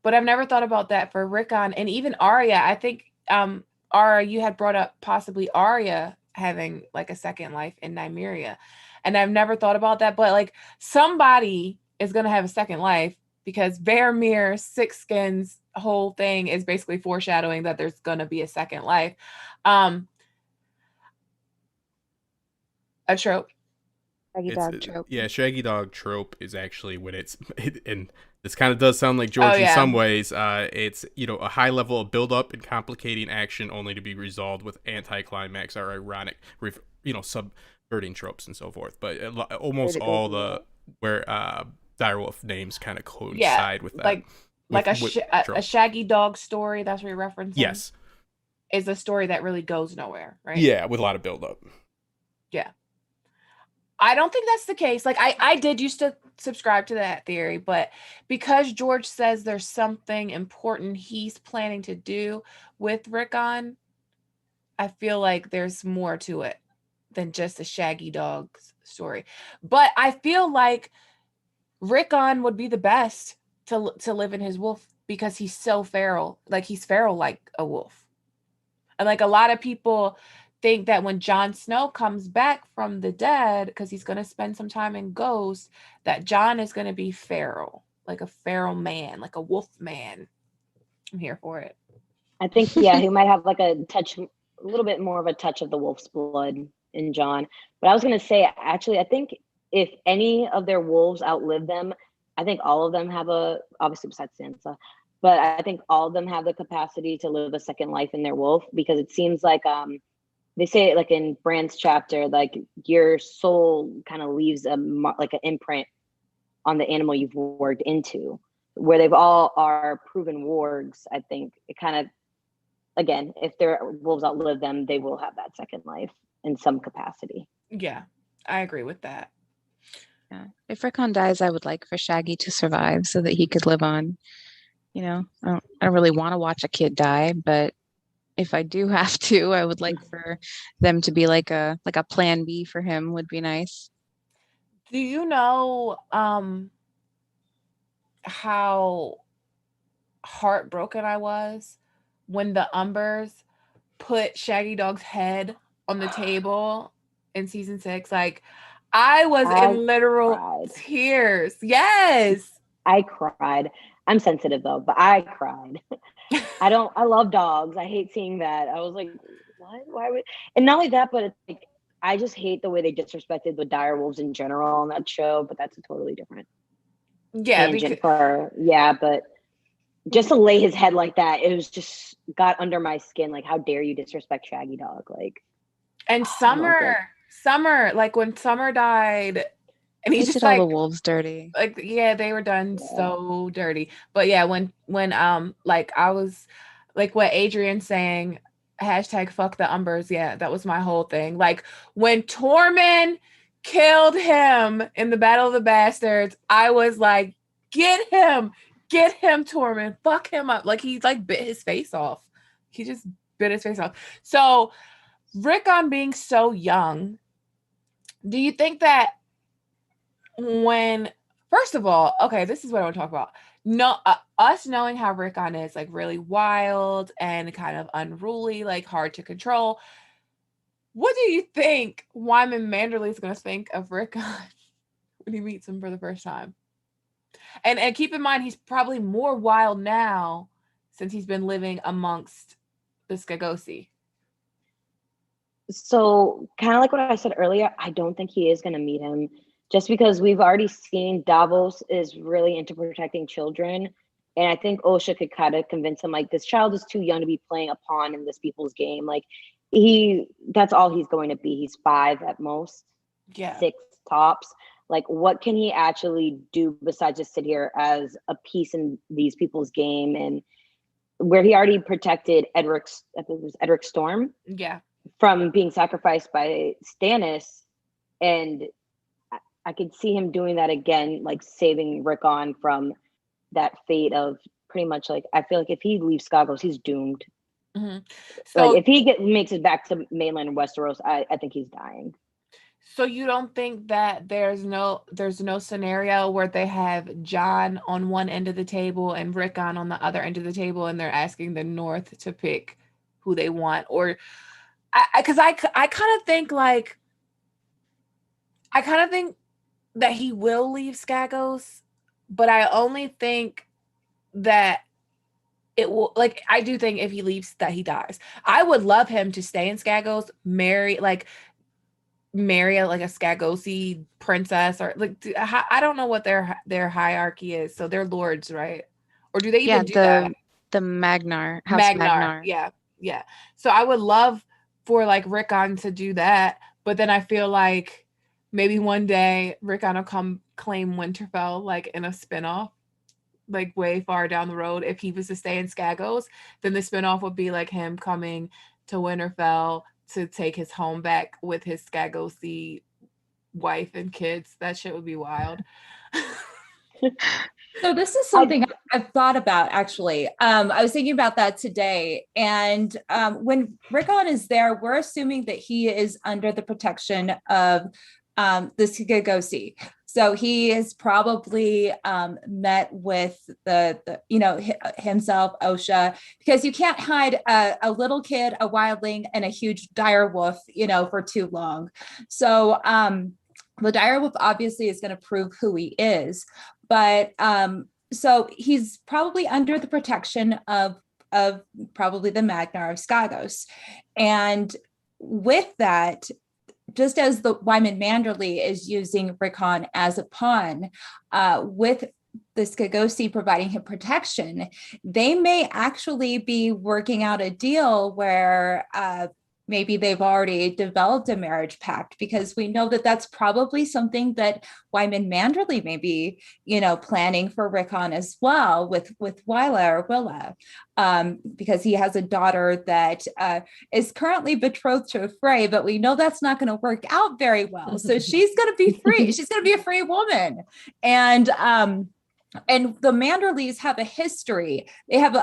[SPEAKER 1] but I've never thought about that for Rickon and even Arya. I think Arya, you had brought up possibly Arya having like a second life in Nymeria, and I've never thought about that. But like, somebody is gonna have a second life, because Varamir Sixskin's whole thing is basically foreshadowing that there's gonna be a second life. A trope.
[SPEAKER 5] Shaggy dog trope.
[SPEAKER 2] Yeah, Shaggy Dog trope is actually when and this kind of does sound like George in some ways. It's, a high level of build up and complicating action only to be resolved with anticlimax or ironic, subverting tropes and so forth. But almost all where direwolf names kind of coincide with that.
[SPEAKER 1] Like a Shaggy Dog story, that's what you're referencing?
[SPEAKER 2] Yes.
[SPEAKER 1] Is a story that really goes nowhere, right?
[SPEAKER 2] Yeah, with a lot of build up.
[SPEAKER 1] Yeah. I don't think that's the case. Like I did used to subscribe to that theory, but because George says there's something important he's planning to do with Rickon, I feel like there's more to it than just a shaggy dog story. But I feel like Rickon would be the best to live in his wolf because he's so feral. Like he's feral like a wolf. And like a lot of people think that when Jon Snow comes back from the dead, because he's going to spend some time in Ghost, that Jon is going to be feral, like a feral man, like a wolf man. I'm here for it.
[SPEAKER 4] I think, yeah, he might have like a little bit more of a touch of the wolf's blood in Jon. But I was going to say, actually, I think if any of their wolves outlive them, I think all of them have obviously besides Sansa, but I think all of them have the capacity to live a second life in their wolf, because it seems like they say it like in Bran's chapter, like your soul kind of leaves like an imprint on the animal you've warged into, where they've all are proven wargs. I think it kind of, again, if their wolves outlive them, they will have that second life in some capacity.
[SPEAKER 1] Yeah, I agree with that.
[SPEAKER 5] Yeah. If Rickon dies, I would like for Shaggy to survive so that he could live on. You know, I don't really want to watch a kid die, but if I do have to, I would like for them to be like a plan B for him would be nice.
[SPEAKER 1] Do you know how heartbroken I was when the Umbers put Shaggy Dog's head on the table in season 6? Like, I was in literal tears. Yes.
[SPEAKER 4] I cried. I'm sensitive though, but I cried. I love dogs. I hate seeing that. I was like, what? Why would? And not only that, but it's like, I just hate the way they disrespected the direwolves in general on that show, but that's a totally different tangent but just to lay his head like that, it was just got under my skin. Like, how dare you disrespect Shaggy Dog? Like,
[SPEAKER 1] and Summer, like when Summer died, and he just
[SPEAKER 5] did all the wolves dirty.
[SPEAKER 1] Like, yeah, they were done so dirty. But yeah, when like I was like what Adrian's saying, hashtag fuck the Umbers. Yeah, that was my whole thing. Like when Tormund killed him in the Battle of the Bastards, I was like, get him, Tormund, fuck him up. Like he like bit his face off. He just bit his face off. So Rickon being so young, do you think that when, first of all, okay, this is what I want to talk about. No, us knowing how Rickon is like really wild and kind of unruly, like hard to control. What do you think Wyman Manderley is going to think of Rickon when he meets him for the first time? And keep in mind, he's probably more wild now since he's been living amongst the Skagosi.
[SPEAKER 4] So kind of like what I said earlier, I don't think he is going to meet him, just because we've already seen Davos is really into protecting children. And I think Osha could kind of convince him, like, this child is too young to be playing a pawn in this people's game. Like, that's all he's going to be. He's 5 at most, 6 tops. Like, what can he actually do besides just sit here as a piece in these people's game? And where he already protected Edric Storm from being sacrificed by Stannis, and I could see him doing that again, like saving Rickon from that fate of pretty much, like, I feel like if he leaves Skagos, he's doomed.
[SPEAKER 1] Mm-hmm. So
[SPEAKER 4] like, if he makes it back to mainland Westeros, I think he's dying.
[SPEAKER 1] So you don't think that there's no scenario where they have Jon on one end of the table and Rickon on the other end of the table, and they're asking the North to pick who they want? Or because I kind of think like, I kind of think that he will leave Skagos, but I only think that it will, like, I do think if he leaves that he dies. I would love him to stay in Skagos, marry like a Skagosi princess, or like, I don't know what their hierarchy is. So they're lords, right? Or do they even do that?
[SPEAKER 5] The Magnar, House Magnar.
[SPEAKER 1] Yeah. So I would love for like Rickon to do that, but then I feel like maybe one day Rickon will come claim Winterfell, like in a spinoff, like way far down the road. If he was to stay in Skagos, then the spinoff would be like him coming to Winterfell to take his home back with his Skagosi wife and kids. That shit would be wild.
[SPEAKER 3] So this is something I've thought about, actually. I was thinking about that today. And when Rickon is there, we're assuming that he is under the protection of the Skagos. So he has probably met with himself, OSHA, because you can't hide a little kid, a wildling, and a huge direwolf, for too long. So the direwolf obviously is going to prove who he is. But so he's probably under the protection of probably the Magnar of Skagos. And with that, just as the Wyman Manderley is using Rickon as a pawn, with the Skagos providing him protection, they may actually be working out a deal where maybe they've already developed a marriage pact, because we know that that's probably something that Wyman Manderley may be, planning for Rickon as well with Willa, because he has a daughter that is currently betrothed to a Frey, but we know that's not going to work out very well. So she's going to be free. She's going to be a free woman. And the Manderleys have a history. They have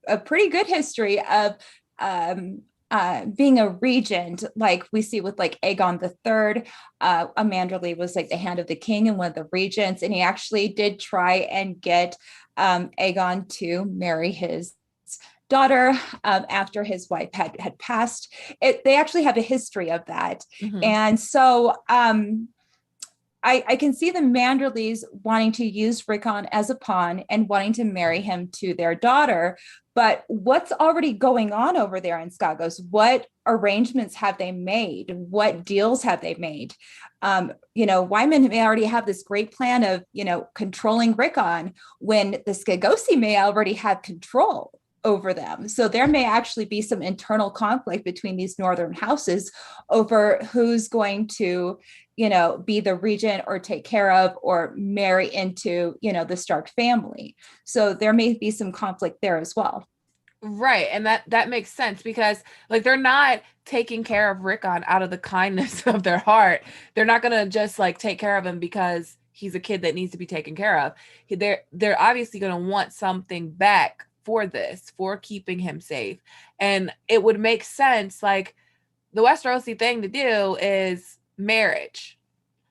[SPEAKER 3] a pretty good history of being a regent, like we see with like Aegon III. A Manderley was like the hand of the king and one of the regents, and he actually did try and get Aegon to marry his daughter after his wife had passed. They actually have a history of that. Mm-hmm. And so I can see the Manderleys wanting to use Rickon as a pawn and wanting to marry him to their daughter. But what's already going on over there in Skagos? What arrangements have they made? What deals have they made? Wyman may already have this great plan of, controlling Rickon, when the Skagos may already have control over them. So there may actually be some internal conflict between these northern houses over who's going to, be the regent or take care of or marry into, the Stark family. So there may be some conflict there as well.
[SPEAKER 1] Right. And that makes sense, because like they're not taking care of Rickon out of the kindness of their heart. They're not going to just like take care of him because he's a kid that needs to be taken care of. They're obviously going to want something back for keeping him safe. And it would make sense, like the Westerosi thing to do is marriage.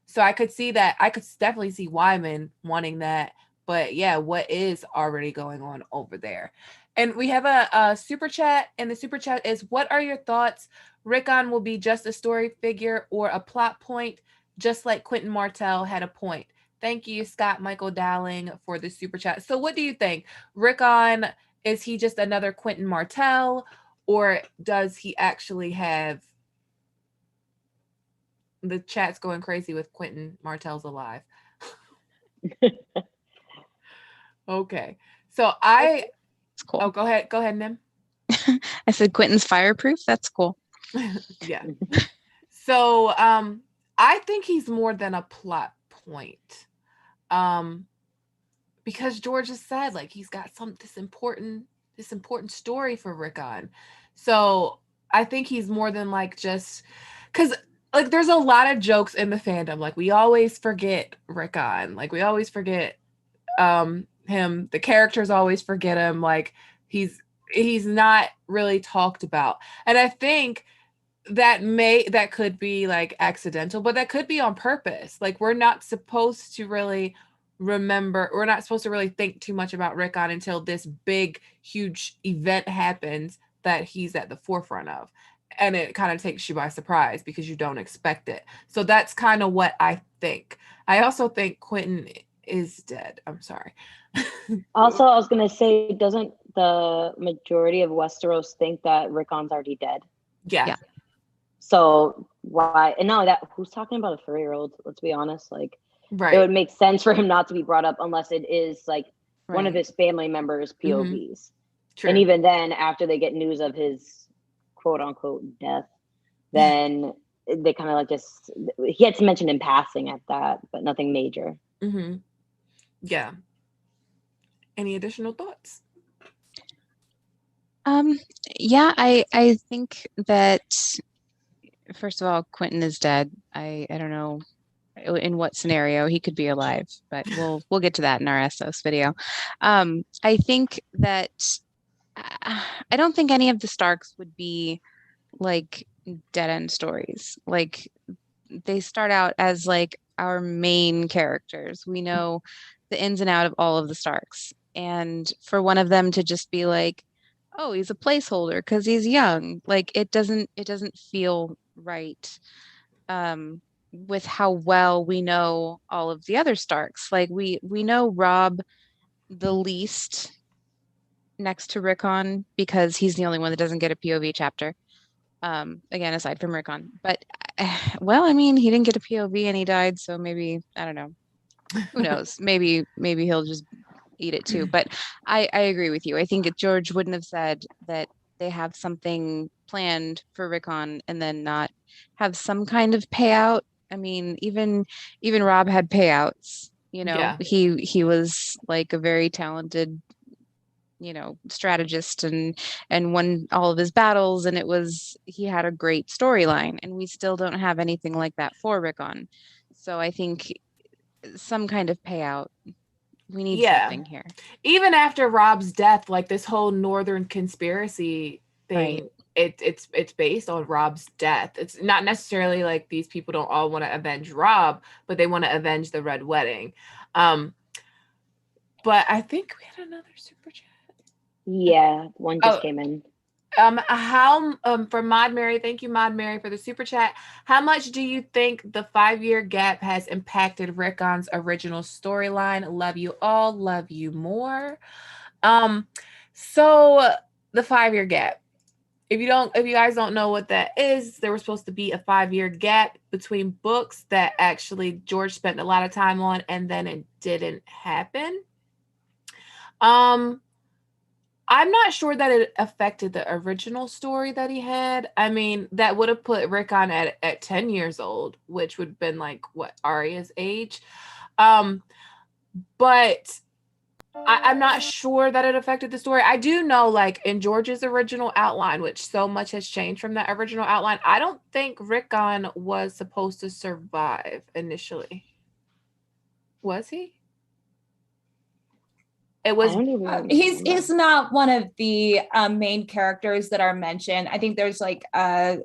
[SPEAKER 1] So I could see that. I could definitely see Wyman wanting that. But yeah, what is already going on over there? And we have a super chat, and the super chat is, what are your thoughts? Rickon will be just a story figure or a plot point, just like Quentin Martell had a point. Thank you, Scott Michael Dowling, for the super chat. So what do you think? Rickon, is he just another Quentin Martell, or does he actually have... The chat's going crazy with Quentin Martell's alive. Okay. So That's cool. Oh, go ahead, Nim.
[SPEAKER 5] I said Quentin's fireproof. That's cool.
[SPEAKER 1] Yeah. So I think he's more than a plot point. Because George has said, like, he's got this important story for Rickon. So I think he's more than like just, because like there's a lot of jokes in the fandom. Like we always forget Rickon. Like we always forget him. The characters always forget him. Like he's not really talked about. And I think that could be like accidental, but that could be on purpose. Like we're not supposed to really think too much about Rickon until this big, huge event happens that he's at the forefront of. And it kind of takes you by surprise because you don't expect it. So that's kind of what I think. I also think Quentin is dead. I'm sorry.
[SPEAKER 4] Also, I was going to say, doesn't the majority of Westeros think that Rickon's already dead?
[SPEAKER 1] Yeah.
[SPEAKER 4] So why? And not that, who's talking about a 4-year-old? Let's be honest. Like,
[SPEAKER 1] right.
[SPEAKER 4] It would make sense for him not to be brought up unless it is like one of his family members' POVs. Mm-hmm.
[SPEAKER 1] True.
[SPEAKER 4] And even then, after they get news of his quote unquote death, then they kind of like just, he had to mention in passing at that, but nothing major.
[SPEAKER 1] Mm-hmm. Yeah. Any additional thoughts?
[SPEAKER 5] Yeah, I think that, first of all, Quentin is dead. I don't know in what scenario he could be alive, but we'll get to that in our Essos video. I think that I don't think any of the Starks would be like dead end stories. Like they start out as like our main characters. We know the ins and out of all of the Starks. And for one of them to just be like, oh, he's a placeholder because he's young, like it doesn't feel right. With how well we know all of the other Starks. Like we know Robb the least next to Rickon because he's the only one that doesn't get a POV chapter. Again, aside from Rickon. But well, I mean, he didn't get a POV and he died, so maybe I don't know. Who knows? Maybe he'll just eat it too. But I agree with you. I think George wouldn't have said that they have something planned for Rickon and then not have some kind of payout. I mean, even Robb had payouts. You know,
[SPEAKER 1] Yeah.
[SPEAKER 5] he was like a very talented, you know, strategist and won all of his battles, and he had a great storyline, and we still don't have anything like that for Rickon. So I think some kind of payout. We need something here.
[SPEAKER 1] Even after Robb's death, like this whole Northern conspiracy thing,
[SPEAKER 5] right.
[SPEAKER 1] It's based on Robb's death. It's not necessarily like these people don't all want to avenge Robb, but they want to avenge the Red Wedding. But I think we had another super chat.
[SPEAKER 4] Yeah, one just came in.
[SPEAKER 1] For Mod Mary, thank you, Mod Mary, for the super chat. How much do you think the 5-year gap has impacted Rickon's original storyline? Love you all, love you more. So the 5-year gap. If you guys don't know what that is, there was supposed to be a 5-year gap between books that actually George spent a lot of time on, and then it didn't happen. I'm not sure that it affected the original story that he had. I mean, that would have put Rickon at 10 years old, which would have been like what Arya's age. But I'm not sure that it affected the story. I do know, like in George's original outline, which so much has changed from that original outline, I don't think Rickon was supposed to survive initially. Was he? It was.
[SPEAKER 3] He's not one of the main characters that are mentioned. I think there's like 5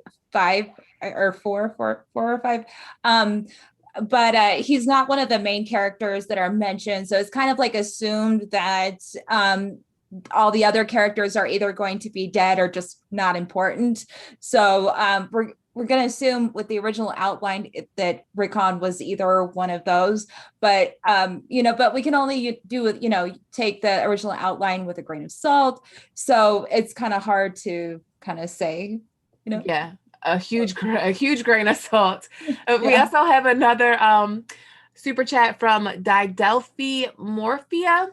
[SPEAKER 3] or 4 or 5. But he's not one of the main characters that are mentioned. So it's kind of like assumed that all the other characters are either going to be dead or just not important. So we're going to assume with the original outline that Rickon was either one of those, but but we can only take the original outline with a grain of salt. So it's kind of hard to kind of say,
[SPEAKER 1] Yeah. A huge grain of salt. We also have another super chat from Didelphi Morphia.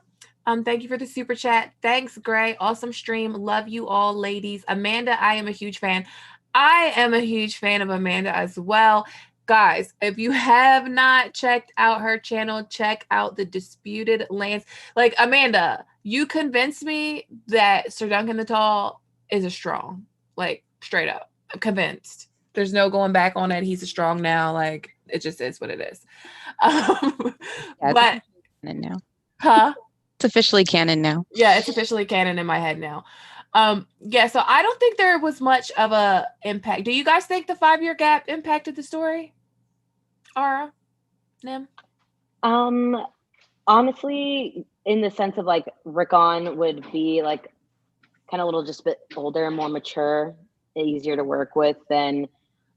[SPEAKER 1] Thank you for the super chat. Thanks, Gray. Awesome stream. Love you all, ladies. Amanda, I am a huge fan. I am a huge fan of Amanda as well. Guys, if you have not checked out her channel, check out the Disputed Lands. Like, Amanda, you convinced me that Sir Duncan the Tall is a strong. Like, straight up. I'm convinced. There's no going back on it. He's a strong now. Like, it just is what it is. But
[SPEAKER 5] now.
[SPEAKER 1] Huh?
[SPEAKER 5] It's officially canon now.
[SPEAKER 1] Yeah, it's officially canon in my head now. So I don't think there was much of a impact. Do you guys think the 5-year gap impacted the story? Ara? Nim?
[SPEAKER 4] Honestly, in the sense of like Rickon would be like kind of a little just a bit older, more mature, easier to work with than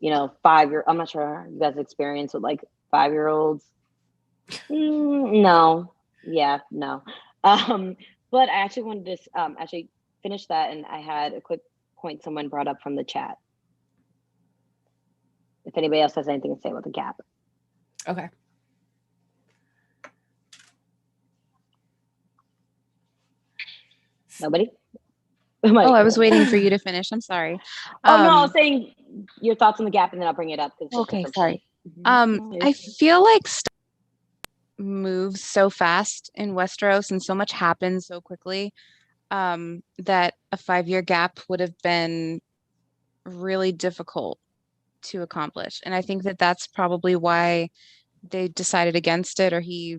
[SPEAKER 4] 5-year. I'm not sure you guys' experience with like 5-year-olds. No. Yeah, no. But I actually wanted to finish that, and I had a quick point someone brought up from the chat. If anybody else has anything to say about the gap.
[SPEAKER 1] Okay.
[SPEAKER 4] Nobody?
[SPEAKER 5] I was waiting for you to finish. I'm sorry.
[SPEAKER 4] No, I was saying your thoughts on the gap, and then I'll bring it up.
[SPEAKER 5] Okay, sorry. I feel like stuff moves so fast in Westeros, and so much happens so quickly that a 5-year gap would have been really difficult to accomplish. And I think that that's probably why they decided against it, or he,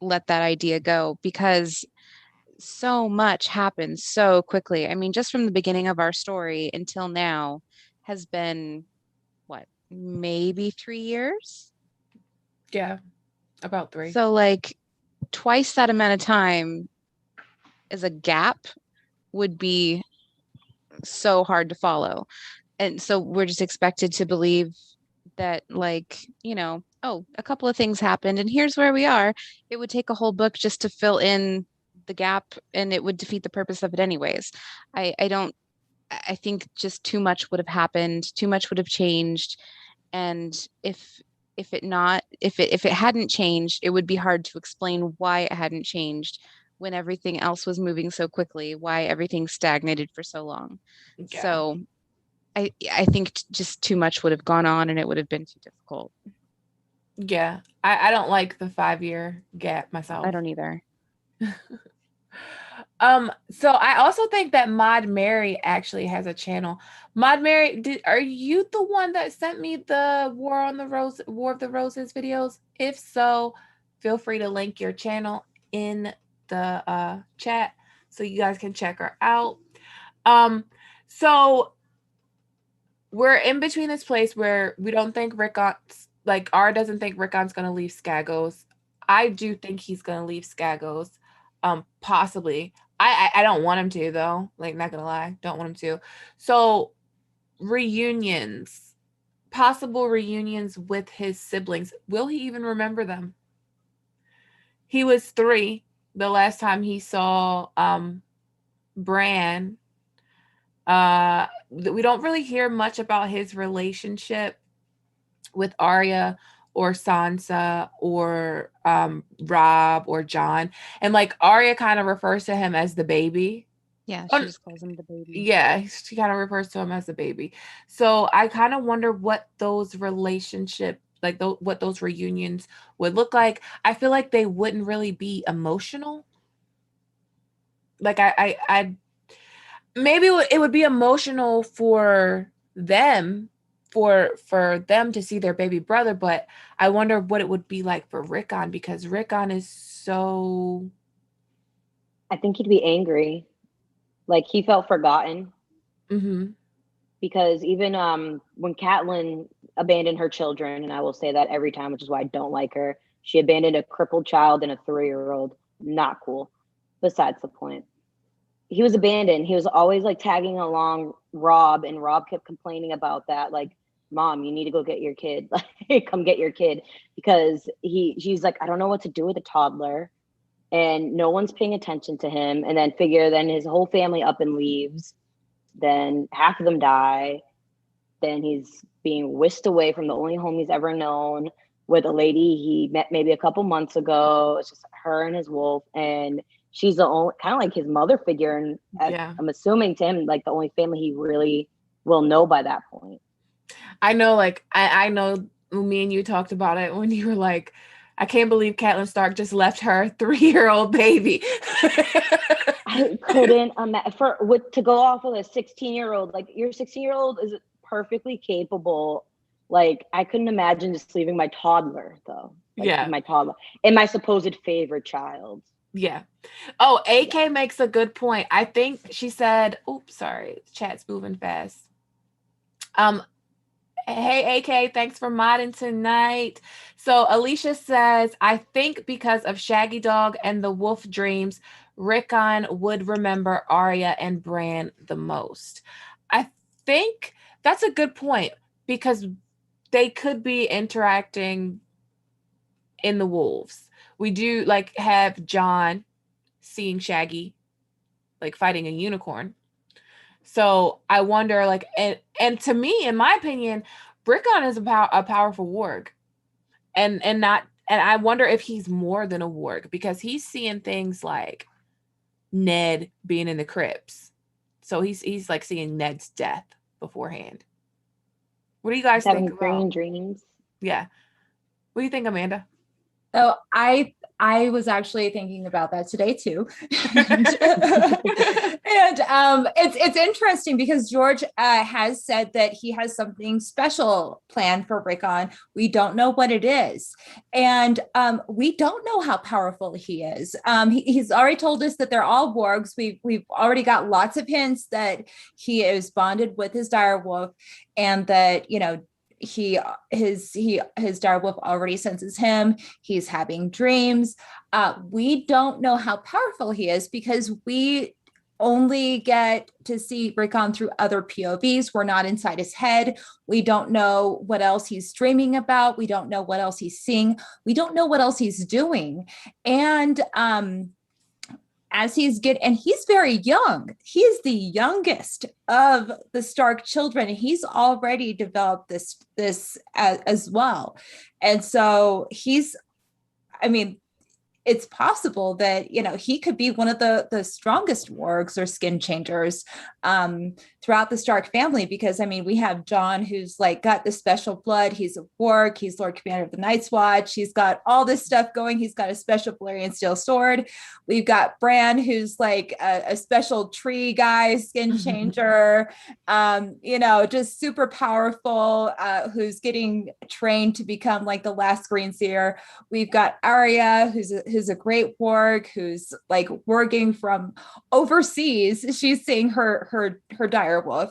[SPEAKER 5] let that idea go, because so much happened so quickly. I mean, just from the beginning of our story until now has been what, maybe 3 years?
[SPEAKER 1] Yeah, about 3.
[SPEAKER 5] So like twice that amount of time as a gap would be so hard to follow. And so we're just expected to believe that, like, oh, a couple of things happened and here's where we are. It would take a whole book just to fill in the gap, and it would defeat the purpose of it anyways. I don't I think just too much would have happened, too much would have changed. And if it hadn't changed, it would be hard to explain why it hadn't changed when everything else was moving so quickly, why everything stagnated for so long.
[SPEAKER 1] Yeah.
[SPEAKER 5] So I think just too much would have gone on and it would have been too difficult.
[SPEAKER 1] Yeah. I don't like the 5-year gap myself.
[SPEAKER 5] I don't either.
[SPEAKER 1] So I also think that Maud Mary actually has a channel. Maud Mary, are you the one that sent me the War of the Roses videos? If so, feel free to link your channel in the chat so you guys can check her out. So we're in between this place where we don't think Rickon's, like, Ara doesn't think Rickon's gonna leave Skagos. I do think he's gonna leave Skagos. Possibly. I don't want him to, though. Like, not gonna lie, don't want him to. So reunions, possible reunions with his siblings. Will he even remember them? He was 3 the last time he saw Bran. We don't really hear much about his relationship with Arya or Sansa or Rob or John. And like Arya kind of refers to him as the baby.
[SPEAKER 5] Yeah, she just calls him the baby.
[SPEAKER 1] Yeah, she kind of refers to him as the baby. So I kind of wonder what those relationships, like what those reunions would look like. I feel like they wouldn't really be emotional. Like I maybe it would be emotional for them, for them to see their baby brother, but I wonder what it would be like for Rickon, because Rickon is so...
[SPEAKER 4] I think he'd be angry. Like, he felt forgotten.
[SPEAKER 1] Mm-hmm.
[SPEAKER 4] Because even when Catelyn abandoned her children, and I will say that every time, which is why I don't like her, she abandoned a crippled child and a 3-year-old. Not cool. Besides the point. He was abandoned. He was always like tagging along Rob, and Rob kept complaining about that. Like, Mom, you need to go get your kid. Like, come get your kid. Because she's like, I don't know what to do with a toddler. And no one's paying attention to him. And then his whole family up and leaves. Then half of them die. Then he's being whisked away from the only home he's ever known with a lady he met maybe a couple months ago. It's just her and his wolf. And she's the only, kind of like his mother figure. And
[SPEAKER 1] Yeah.
[SPEAKER 4] I'm assuming to him, like the only family he really will know by that point.
[SPEAKER 1] I know, like, I know me and you talked about it when you were like, I can't believe Catelyn Stark just left her 3-year-old baby.
[SPEAKER 4] I couldn't imagine to go off with a 16-year-old. Like, your 16-year-old is perfectly capable. Like, I couldn't imagine just leaving my toddler, though. Like,
[SPEAKER 1] yeah,
[SPEAKER 4] my toddler and my supposed favorite child.
[SPEAKER 1] Yeah. Oh, AK makes a good point. I think she said, oops, sorry, chat's moving fast. Hey, AK, thanks for modding tonight. So Alicia says, I think because of Shaggy Dog and the wolf dreams, Rickon would remember Arya and Bran the most. I think that's a good point, because they could be interacting in the wolves. We do like have John seeing Shaggy like fighting a unicorn. So I wonder, like, and to me, in my opinion, Rickon is a powerful warg, and I wonder if he's more than a warg, because he's seeing things like Ned being in the crypts. So he's like seeing Ned's death beforehand. What do you guys think?
[SPEAKER 4] Having green dreams.
[SPEAKER 1] Yeah. What do you think, Amanda?
[SPEAKER 3] Oh, I was actually thinking about that today too. and it's interesting because George has said that he has something special planned for Rickon. We don't know what it is. And we don't know how powerful he is. He's already told us that they're all wargs. We've already got lots of hints that he is bonded with his direwolf, and that, you know, his direwolf already senses him. He's having dreams. We don't know how powerful he is because we only get to see Rickon through other POVs. We're not inside his head. We don't know what else he's dreaming about. We don't know what else he's seeing. We don't know what else he's doing. And as he's very young. He's the youngest of the Stark children, and he's already developed this as well. And so it's possible that, you know, he could be one of the strongest wargs or skin changers throughout the Stark family, because I mean, we have John, who's like got the special blood. He's a warg. He's Lord Commander of the Night's Watch. He's got all this stuff going. He's got a special Valyrian steel sword. We've got Bran, who's like a special tree guy, skin changer, you know, just super powerful, who's getting trained to become like the last Green Seer. We've got Arya, who's a great warg, who's like warging from overseas. She's seeing her direwolf,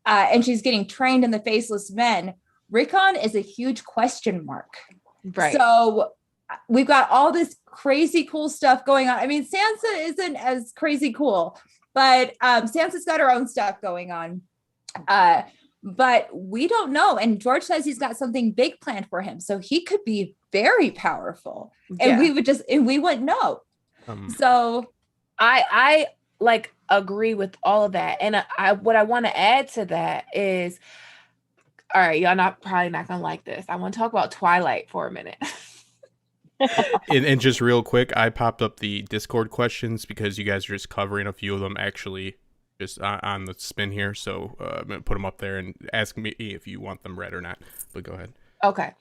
[SPEAKER 3] and she's getting trained in the Faceless Men. Rickon is a huge question mark.
[SPEAKER 1] Right.
[SPEAKER 3] So we've got all this crazy cool stuff going on. I mean, Sansa isn't as crazy cool, but Sansa's got her own stuff going on. But we don't know. And George says he's got something big planned for him. So he could be very powerful. And we wouldn't know. So
[SPEAKER 1] I like agree with all of that. And what I want to add to that is, all right, y'all probably not gonna like this. I want to talk about Twilight for a minute.
[SPEAKER 2] and just real quick, I popped up the Discord questions because you guys are just covering a few of them actually just on the spin here. So I'm going to put them up there and ask me if you want them read or not. But go ahead.
[SPEAKER 1] Okay.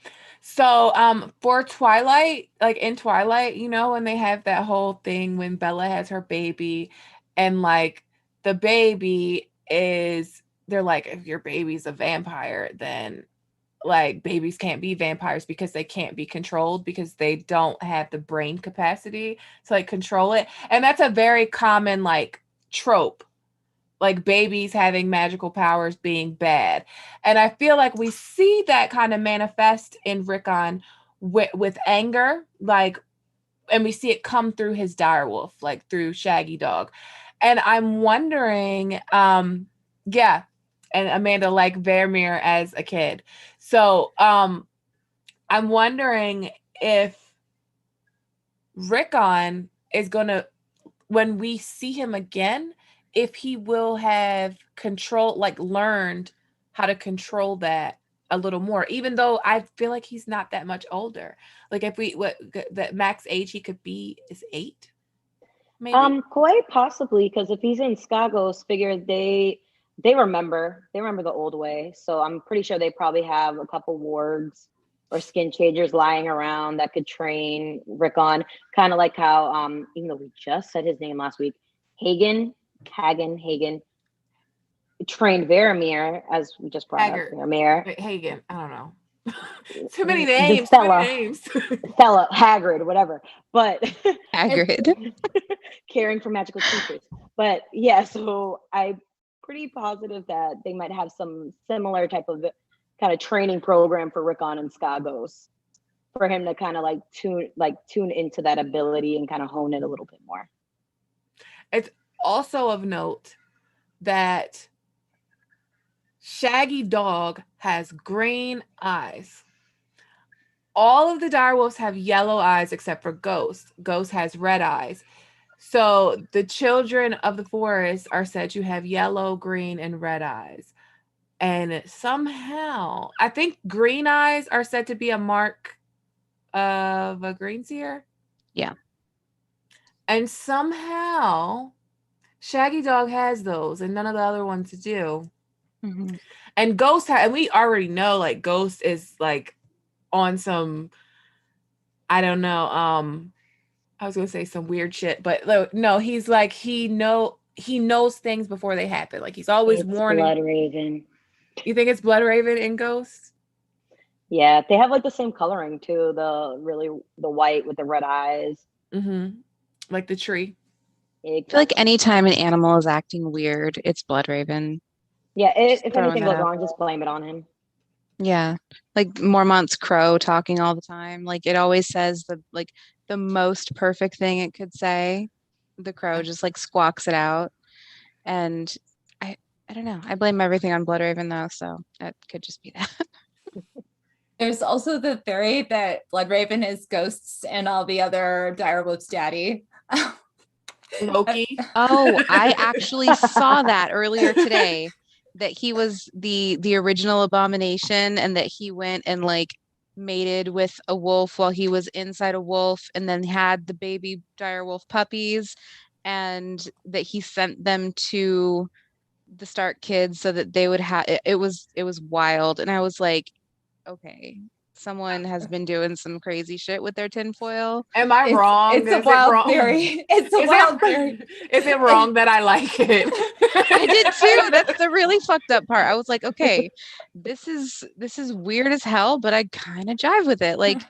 [SPEAKER 1] So for Twilight, like in Twilight, you know, when they have that whole thing when Bella has her baby, and like the baby they're like, if your baby's a vampire, then like babies can't be vampires because they can't be controlled, because they don't have the brain capacity to like control it. And that's a very common like trope, like babies having magical powers being bad. And I feel like we see that kind of manifest in Rickon with anger, like, and we see it come through his direwolf, like through Shaggy Dog. And I'm wondering, and Amanda like Vermeer as a kid. So I'm wondering if Rickon is gonna, when we see him again, if he will have control, like learned how to control that a little more, even though I feel like he's not that much older. Like if the max age he could be is 8, maybe.
[SPEAKER 4] Quite possibly, because if he's in Skagos, figure they remember the old way. So I'm pretty sure they probably have a couple wards or skin changers lying around that could train Rickon, kind of like how even though we just said his name last week, Hagen trained Vermeer, as we just brought up Vermeer.
[SPEAKER 1] Wait, Hagen, I don't know. Too many names.
[SPEAKER 4] Stella, Hagrid, whatever. But
[SPEAKER 5] Hagrid.
[SPEAKER 4] Caring for magical creatures. But yeah, so I'm pretty positive that they might have some similar type of kind of training program for Rickon and Skagos, for him to kind of like tune into that ability and kind of hone it a little bit more.
[SPEAKER 1] It's also of note that Shaggy Dog has green eyes. All of the direwolves have yellow eyes except for Ghost. Ghost has red eyes. So the children of the forest are said to have yellow, green, and red eyes. And somehow, I think green eyes are said to be a mark of a Green Seer.
[SPEAKER 5] Yeah.
[SPEAKER 1] And somehow Shaggy Dog has those and none of the other ones do.
[SPEAKER 5] Mm-hmm.
[SPEAKER 1] And Ghost and we already know like Ghost is like on some, I don't know. I was gonna say some weird shit, but no, he's like he knows things before they happen. Like he's always warning.
[SPEAKER 4] Blood Raven.
[SPEAKER 1] You think it's Blood Raven and Ghost?
[SPEAKER 4] Yeah, they have like the same coloring too. The white with the red eyes.
[SPEAKER 1] Mm-hmm. Like the tree.
[SPEAKER 5] I feel like anytime an animal is acting weird, it's Blood Raven.
[SPEAKER 4] Yeah, if anything goes wrong, just blame it on him.
[SPEAKER 5] Yeah, like Mormont's crow talking all the time. Like it always says the most perfect thing it could say. The crow just like squawks it out, and I don't know. I blame everything on Blood Raven though, so it could just be that.
[SPEAKER 3] There's also the theory that Blood Raven is Ghosts and all the other Direwolves' daddy.
[SPEAKER 1] Loki.
[SPEAKER 5] Oh, I actually saw that earlier today. That he was the original abomination, and that he went and like mated with a wolf while he was inside a wolf, and then had the baby direwolf puppies, and that he sent them to the Stark kids so that they would have it was wild. And I was like, okay, someone has been doing some crazy shit with their tinfoil.
[SPEAKER 1] Am I wrong?
[SPEAKER 3] It's a wild theory. It's a wild theory.
[SPEAKER 1] Is it wrong that I like it?
[SPEAKER 5] I did too. That's the really fucked up part. I was like, okay, this is weird as hell, but I kind of jive with it. Like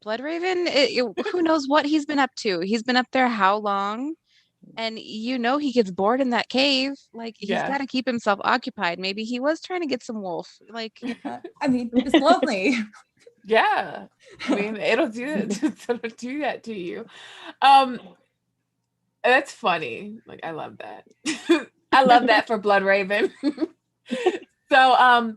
[SPEAKER 5] Blood Raven, who knows what he's been up to? He's been up there how long? And he gets bored in that cave. Like he's got to keep himself occupied. Maybe he was trying to get some wolf. Like,
[SPEAKER 3] I mean, it's lovely.
[SPEAKER 1] Yeah, I mean, it'll do that to you. That's funny. Like, I love that. I love that for Blood Raven. So,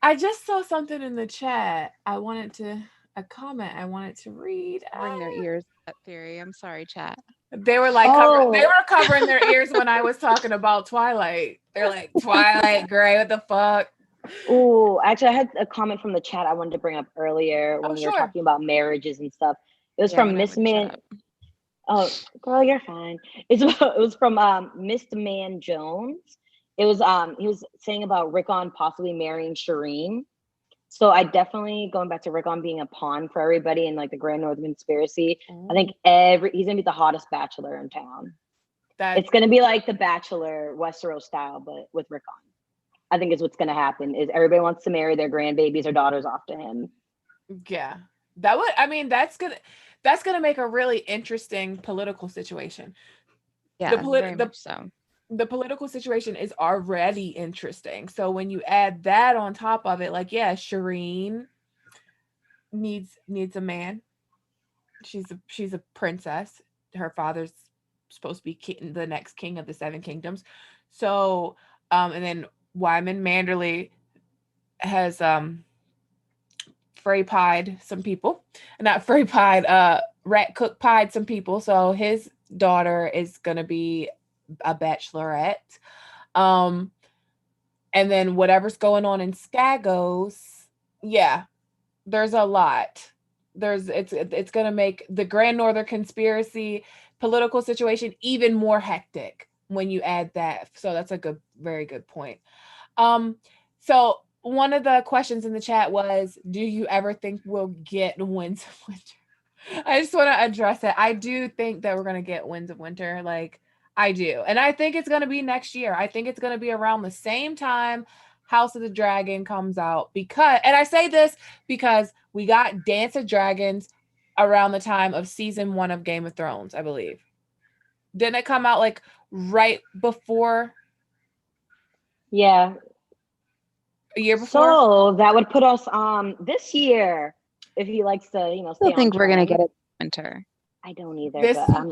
[SPEAKER 1] I just saw something in the chat. A comment I wanted to read.
[SPEAKER 5] Covering their ears. That theory. I'm sorry, chat.
[SPEAKER 1] They were like, they were covering their ears when I was talking about Twilight. They're like, Twilight, Gray, what the fuck?
[SPEAKER 4] Oh, actually, I had a comment from the chat I wanted to bring up earlier when we were talking about marriages and stuff. It was from Miss Man. Oh, girl, you're fine. It was from Missed Man Jones. It was he was saying about Rickon possibly marrying Shireen. So I definitely, going back to Rickon being a pawn for everybody in like the Grand Northern Conspiracy, I think he's gonna be the hottest bachelor in town. It's gonna be like the Bachelor Westeros style, but with Rickon. I think is what's gonna happen is everybody wants to marry their grandbabies or daughters off to him.
[SPEAKER 1] Yeah. That's gonna make a really interesting political situation.
[SPEAKER 5] Yeah, very much so.
[SPEAKER 1] The political situation is already interesting. So when you add that on top of it, like, yeah, Shireen needs a man. She's a princess. Her father's supposed to be the next king of the Seven Kingdoms. So, and then Wyman Manderley has Frey-pied some people. Not Frey-pied, rat cook-pied some people. So his daughter is gonna be a bachelorette. And then whatever's going on in Skagos, there's a lot. It's gonna make the Grand Northern Conspiracy political situation even more hectic when you add that. So that's a very good point. So one of the questions in the chat was, do you ever think we'll get Winds of Winter? I just want to address it. I do think that we're gonna get Winds of Winter. Like, I do. And I think it's going to be next year. I think it's going to be around the same time House of the Dragon comes out. And I say this because we got Dance of Dragons around the time of season 1 of Game of Thrones, I believe. Didn't it come out like right before?
[SPEAKER 4] Yeah.
[SPEAKER 1] A year before?
[SPEAKER 4] So that would put us this year, if he likes to,
[SPEAKER 5] I don't think we're going to get it winter.
[SPEAKER 4] I don't either.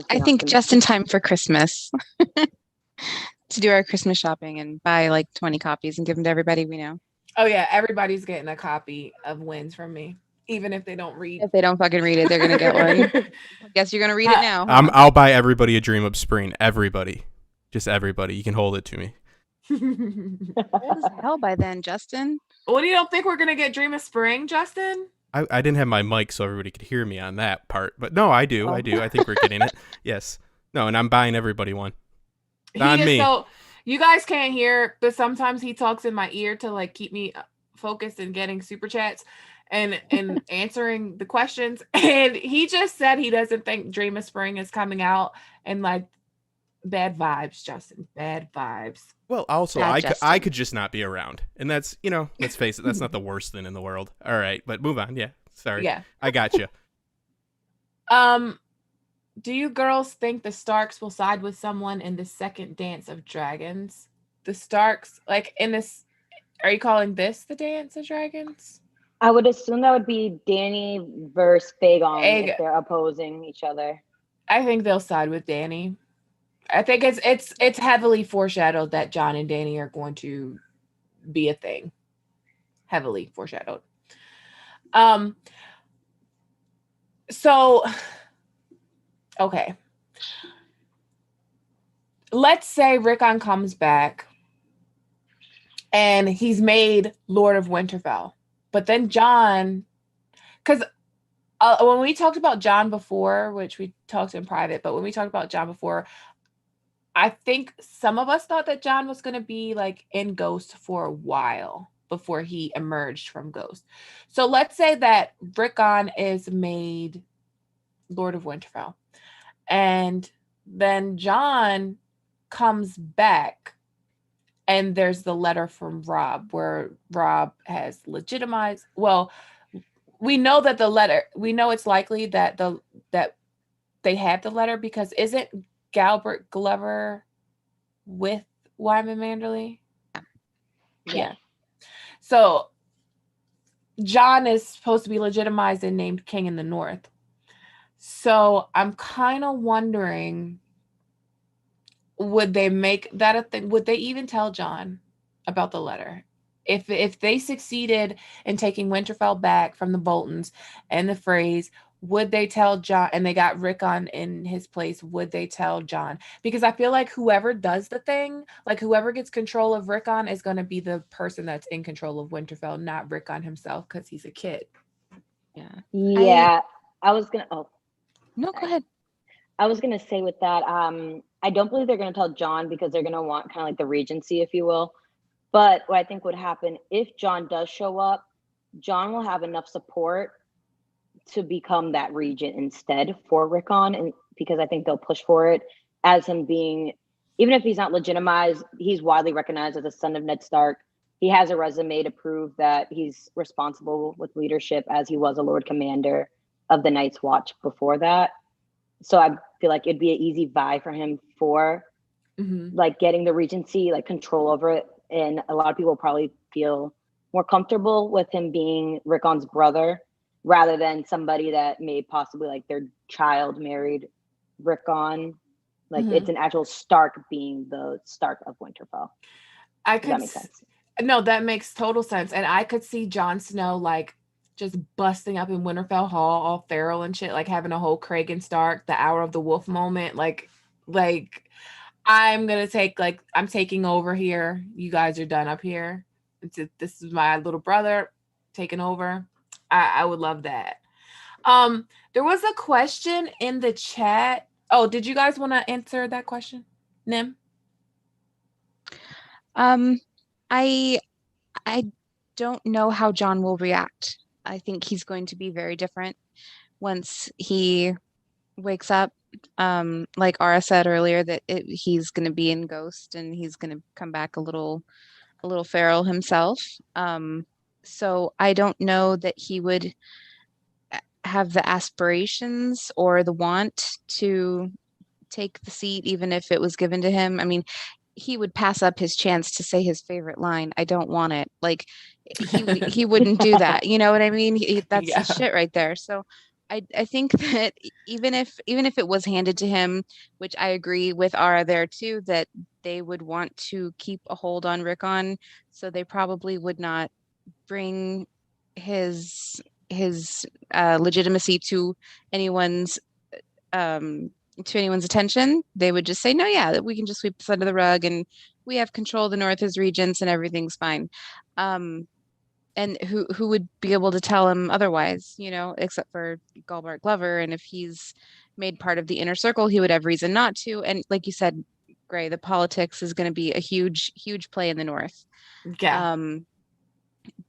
[SPEAKER 5] I think just in time for Christmas to do our Christmas shopping and buy like 20 copies and give them to everybody we know.
[SPEAKER 1] Oh yeah, everybody's getting a copy of Winds from me, even if they don't read.
[SPEAKER 5] If they don't fucking read it, they're gonna get one. I guess you're gonna read it now.
[SPEAKER 2] I'll buy everybody a Dream of Spring. Everybody, just everybody. You can hold it to me.
[SPEAKER 5] What the hell by then, Justin?
[SPEAKER 1] What do you don't think we're gonna get Dream of Spring, Justin?
[SPEAKER 2] I didn't have my mic so everybody could hear me on that part, but no, I do. I think we're getting it. Yes. No, and I'm buying everybody one. On me.
[SPEAKER 1] So you guys can't hear, but sometimes he talks in my ear to like keep me focused and getting super chats. and answering the questions. And he just said he doesn't think Dream of Spring is coming out, and like bad vibes, Justin. Bad vibes.
[SPEAKER 2] Well, also,
[SPEAKER 5] Bad
[SPEAKER 2] I could just not be around. And that's, let's face it, that's not the worst thing in the world. All right, but move on. Yeah, sorry.
[SPEAKER 1] Yeah.
[SPEAKER 2] I got you.
[SPEAKER 1] Do you girls think the Starks will side with someone in the second Dance of Dragons? The Starks, like in this, are you calling this the Dance of Dragons?
[SPEAKER 4] I would assume that would be Danny versus Aegon if they're opposing each other.
[SPEAKER 1] I think they'll side with Danny. I think it's heavily foreshadowed that Jon and Danny are going to be a thing. Heavily foreshadowed. So, okay. Let's say Rickon comes back and he's made Lord of Winterfell. But then Jon, because when we talked about Jon before, which we talked in private, but when we talked about Jon before, I think some of us thought that Jon was going to be like in Ghost for a while before he emerged from Ghost. So let's say that Rickon is made Lord of Winterfell. And then Jon comes back and there's the letter from Robb where Robb has legitimized. Well, we know that we know it's likely that that they had the letter because isn't Galbert Glover with Wyman Manderley? Yeah. So Jon is supposed to be legitimized and named king in the North. So I'm kind of wondering, would they make that a thing? Would they even tell Jon about the letter? If they succeeded in taking Winterfell back from the Boltons and the Freys, would they tell Jon, and they got Rickon in his place, would they tell Jon? Because I feel like whoever does the thing, like whoever gets control of Rickon is going to be the person that's in control of Winterfell, not Rickon himself, because he's a kid.
[SPEAKER 4] Yeah. I was going to,
[SPEAKER 5] no, go ahead.
[SPEAKER 4] I was going to say with that, I don't believe they're going to tell Jon because they're going to want kind of like the regency, if you will. But what I think would happen if Jon does show up, Jon will have enough support to become that regent instead for Rickon, and because I think they'll push for it as him being, even if he's not legitimized, he's widely recognized as a son of Ned Stark. He has a resume to prove that he's responsible with leadership as he was a Lord Commander of the Night's Watch before that. So I feel like it'd be an easy vie for him for like getting the regency, like control over it. And a lot of people probably feel more comfortable with him being Rickon's brother rather than somebody that may possibly like their child married Rickon. Like it's an actual Stark being the Stark of Winterfell. Does that make sense?
[SPEAKER 1] No, that makes total sense. And I could see Jon Snow like just busting up in Winterfell Hall, all feral and shit, like having a whole Rickon Stark, the Hour of the Wolf moment. Like I'm gonna take, like, I'm taking over here. You guys are done up here. This is my little brother taking over. I would love that. There was a question in the chat. Oh, did you guys want to answer that question, Nim?
[SPEAKER 5] I don't know how Jon will react. I think he's going to be very different once he wakes up. Like Ara said earlier, that he's going to be in Ghost and he's going to come back a little feral himself. So I don't know that he would have the aspirations or the want to take the seat, even if it was given to him. I mean, he would pass up his chance to say his favorite line, "I don't want it." Like he wouldn't do that. You know what I mean? That's his shit right there. So I think that even if it was handed to him, which I agree with Ara there too, that they would want to keep a hold on Rickon, so they probably would not bring his legitimacy to anyone's attention. They would just say, no, yeah, that we can just sweep this under the rug and we have control of the North as regents and everything's fine. And who would be able to tell him otherwise, you know, except for Galbart Glover. And if he's made part of the inner circle, he would have reason not to. And like you said, Gray, the politics is going to be a huge play in the North.
[SPEAKER 1] Yeah.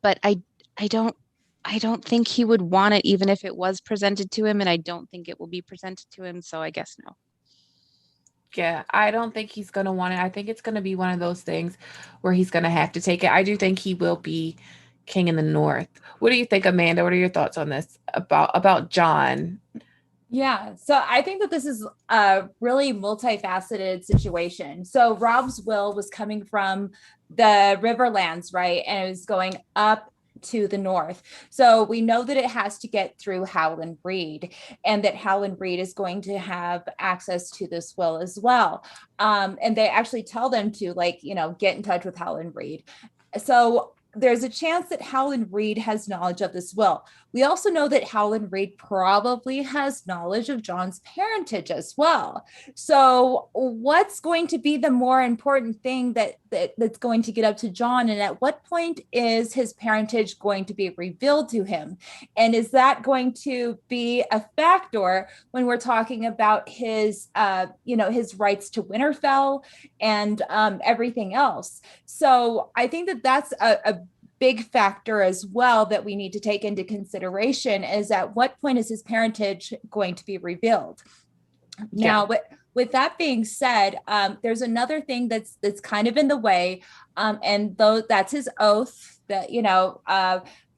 [SPEAKER 5] But I don't I don't think he would want it even if it was presented to him, and I don't think it will be presented to him, so I guess no.
[SPEAKER 1] Yeah, I don't think he's going to want it. I think it's going to be one of those things where he's going to have to take it. I do think he will be king in the north. What do you think, Amanda? What are your thoughts on this about Jon?
[SPEAKER 3] Yeah, so I think that this is a really multifaceted situation. So Rob's will was coming from the Riverlands, right? And it was going up to the north. So we know that it has to get through Howland Reed, and that Howland Reed is going to have access to this will as well. And they actually tell them to, like, get in touch with Howland Reed. So there's a chance that Howland Reed has knowledge of this will. We also know that Howland Reed probably has knowledge of Jon's parentage as well. So what's going to be the more important thing that's going to get up to Jon? And at what point is his parentage going to be revealed to him? And is that going to be a factor when we're talking about his, his rights to Winterfell and everything else? So I think that that's a big factor as well that we need to take into consideration, is at what point is his parentage going to be revealed? Yeah. Now, with that being said, there's another thing that's kind of in the way, and though that's his oath that,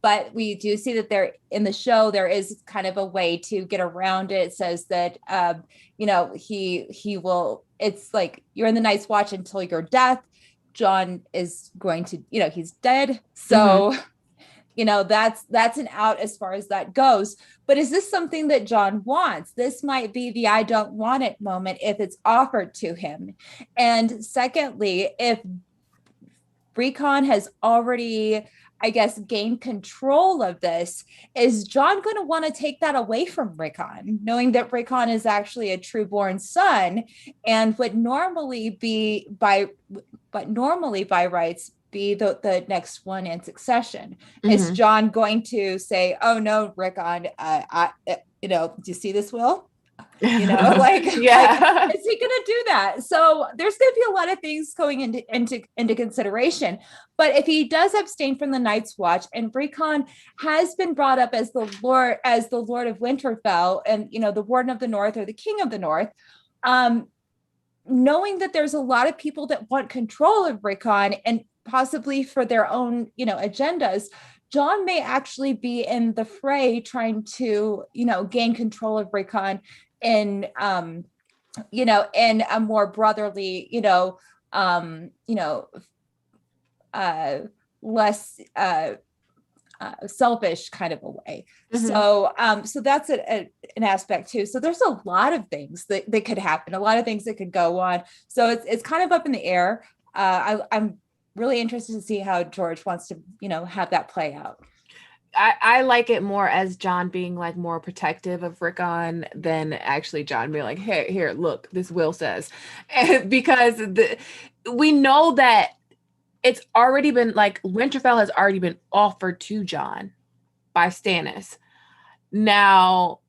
[SPEAKER 3] but we do see that there in the show, there is kind of a way to get around it. It says that, he will, it's like, you're in the Night's Watch until your death. Jon is going to, he's dead. So, that's an out as far as that goes. But is this something that Jon wants? This might be the I don't want it moment if it's offered to him. And secondly, if Rickon has already, I guess, gained control of this, is Jon going to want to take that away from Rickon, knowing that Rickon is actually a true-born son and would normally by rights be the next one in succession? Mm-hmm. Is Jon going to say, "Oh no, Rickon, do you see this will?" Yeah. Like, is he going to do that? So there's going to be a lot of things going into consideration. But if he does abstain from the Night's Watch, and Rickon has been brought up as the Lord of Winterfell, and the Warden of the North or the King of the North, knowing that there's a lot of people that want control of Rickon and possibly for their own agendas, Jon may actually be in the fray trying to gain control of Rickon in in a more brotherly, less selfish kind of a way. Mm-hmm. So that's an aspect too. So there's a lot of things that could happen, a lot of things that could go on. So it's kind of up in the air. I'm really interested to see how George wants to, have that play out.
[SPEAKER 1] I like it more as Jon being like more protective of Rickon than actually Jon being like, hey, here, look, this will says, because we know that it's already been like Winterfell has already been offered to Jon by Stannis. Now,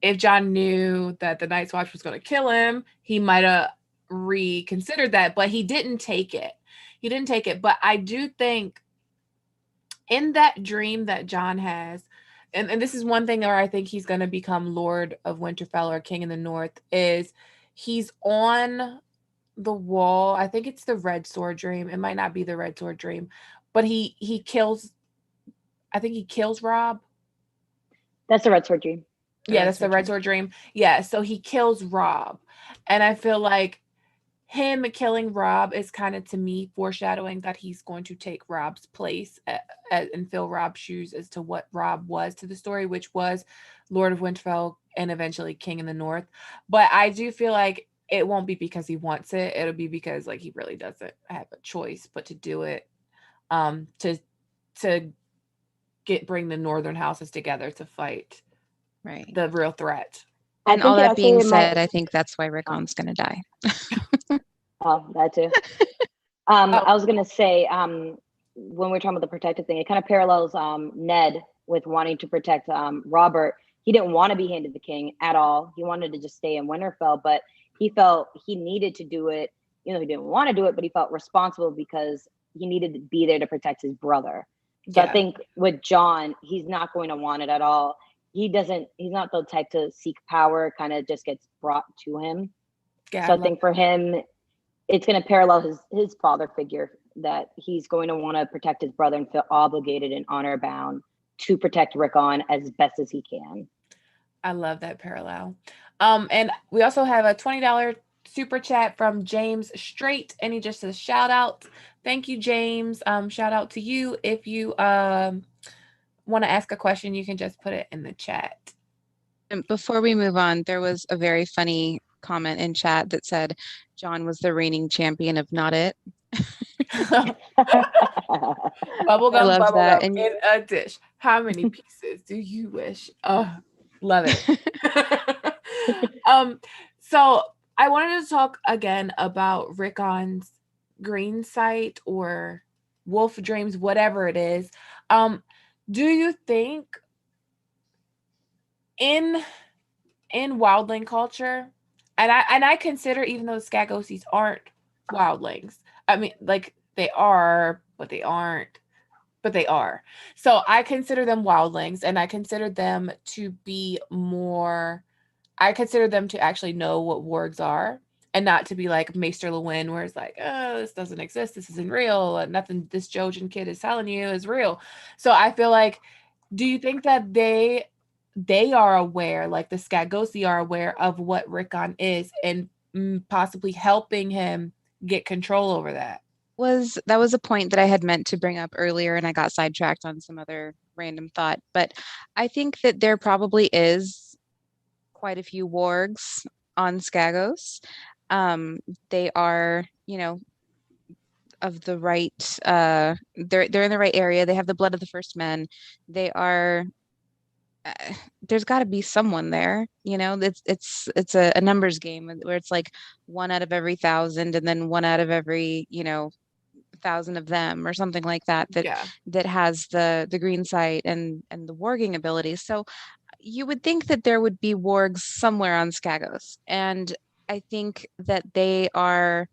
[SPEAKER 1] if Jon knew that the Night's Watch was going to kill him, he might have reconsidered that, but he didn't take it. But I do think in that dream that Jon has, and this is one thing where I think he's going to become Lord of Winterfell or King in the North, is he's on the wall. I think it's the Red Sword dream. It might not be the Red Sword dream, but he kills Robb.
[SPEAKER 4] That's the Red Sword dream.
[SPEAKER 1] Yeah, that's the Red Sword dream. Yeah, so he kills Robb. And I feel like him killing Robb is kind of, to me, foreshadowing that he's going to take Robb's place and fill Robb's shoes as to what Robb was to the story, which was Lord of Winterfell and eventually King in the North. But I do feel like it won't be because he wants it. It'll be because like he really doesn't have a choice but to do it, to bring the northern houses together to fight the real threat.
[SPEAKER 5] And all that being said, I think that's why Rickon's going to die.
[SPEAKER 4] Oh, that too. I was going to say, when we're talking about the protective thing, it kind of parallels Ned with wanting to protect Robert. He didn't want to be handed the king at all. He wanted to just stay in Winterfell, but he felt he needed to do it. He didn't want to do it, but he felt responsible because he needed to be there to protect his brother. So I think with Jon, he's not going to want it at all. He's not the type to seek power, kind of just gets brought to him. So I think for him, it's going to parallel his father figure, that he's going to want to protect his brother and feel obligated and honor bound to protect Rickon as best as he can.
[SPEAKER 1] I love that parallel. And we also have a $20 super chat from James Straight, and he just says shout out. Thank you, James. Shout out to you. If you want to ask a question, you can just put it in the chat.
[SPEAKER 5] And before we move on, there was a very funny comment in chat that said Jon was the reigning champion of Not It.
[SPEAKER 1] Bubblegum in a dish. How many pieces do you wish? Oh, love it. So I wanted to talk again about Rickon's green site or wolf dreams, whatever it is. Do you think in wildling culture, and I consider, even though the Skagoses aren't wildlings, I mean, like, they are, but they aren't, but they are. So I consider them wildlings, and I consider them to be more, I consider them to actually know what wargs are, and not to be like Maester Lewin, where it's like, oh, this doesn't exist, this isn't real, nothing this Jojen kid is telling you is real. So I feel like, do you think that they are aware, like the Skagosi are aware of what Rickon is, and possibly helping him get control over that?
[SPEAKER 5] That was a point that I had meant to bring up earlier, and I got sidetracked on some other random thought. But I think that there probably is quite a few wargs on Skagos. They are, of the right, they're in the right area. They have the blood of the first men. They are, there's got to be someone there, it's a numbers game where it's like 1 out of every 1,000, and then 1 out of every 1,000 of them, or something like that has the green sight and the warging abilities. So you would think that there would be wargs somewhere on Skagos, and I think that they are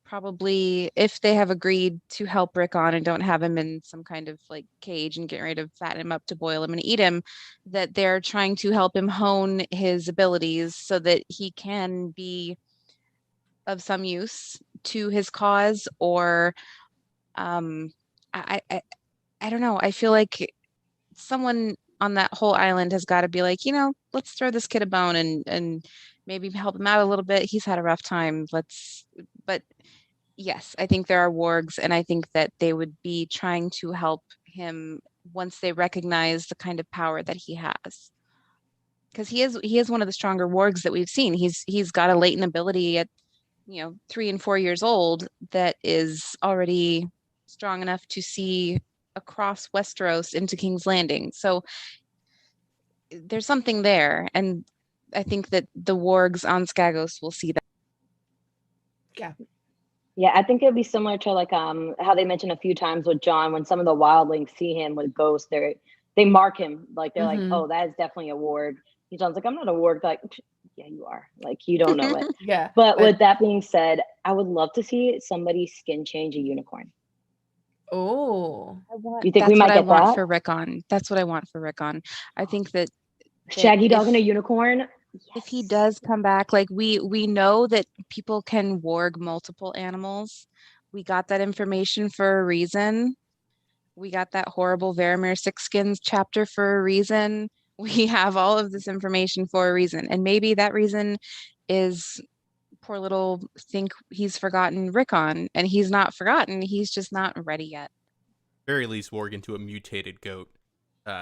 [SPEAKER 5] probably, if they have agreed to help Rickon and don't have him in some kind of like cage and get ready to fatten him up to boil him and eat him, that they're trying to help him hone his abilities so that he can be of some use to his cause. Or I don't know. I feel like someone on that whole island has got to be like, let's throw this kid a bone and maybe help him out a little bit. He's had a rough time. But yes, I think there are wargs, and I think that they would be trying to help him once they recognize the kind of power that he has. Because he is one of the stronger wargs that we've seen. He's got a latent ability at 3 and 4 years old that is already strong enough to see across Westeros into King's Landing. So there's something there, and I think that the wargs on Skagos will see that.
[SPEAKER 4] Yeah, I think it'll be similar to like how they mentioned a few times with Jon, when some of the wildlings see him with ghosts, they mark him, like they're like, oh, that is definitely a warg. Jon's like, I'm not a warg. Like, yeah, you are. Like, you don't know it.
[SPEAKER 1] Yeah.
[SPEAKER 4] But with that being said, I would love to see somebody skin change a unicorn.
[SPEAKER 1] Oh,
[SPEAKER 4] you think we might get that
[SPEAKER 5] for Rickon? That's what I want for Rickon. I think that
[SPEAKER 4] Shaggy Dog and a unicorn.
[SPEAKER 5] If he does come back, like we know that people can warg multiple animals. We got that information for a reason. We got that horrible Varamir Sixskins chapter for a reason. We have all of this information for a reason, and maybe that reason is poor little think he's forgotten Rickon, and he's not forgotten. He's just not ready yet.
[SPEAKER 2] Very least warg into a mutated goat.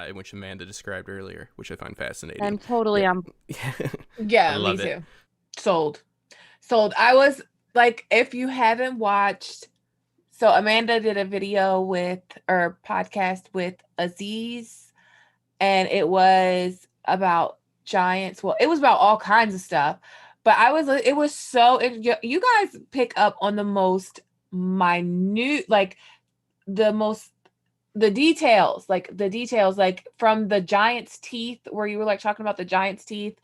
[SPEAKER 2] In which Amanda described earlier, which I find fascinating.
[SPEAKER 5] I'm totally on.
[SPEAKER 1] Yeah, me too. Sold. I was like, if you haven't watched, so Amanda did a video or podcast with Aziz, and it was about giants. Well, it was about all kinds of stuff, but you guys pick up on the most minute, like the details, like from the giant's teeth, where you were like talking about the giant's teeth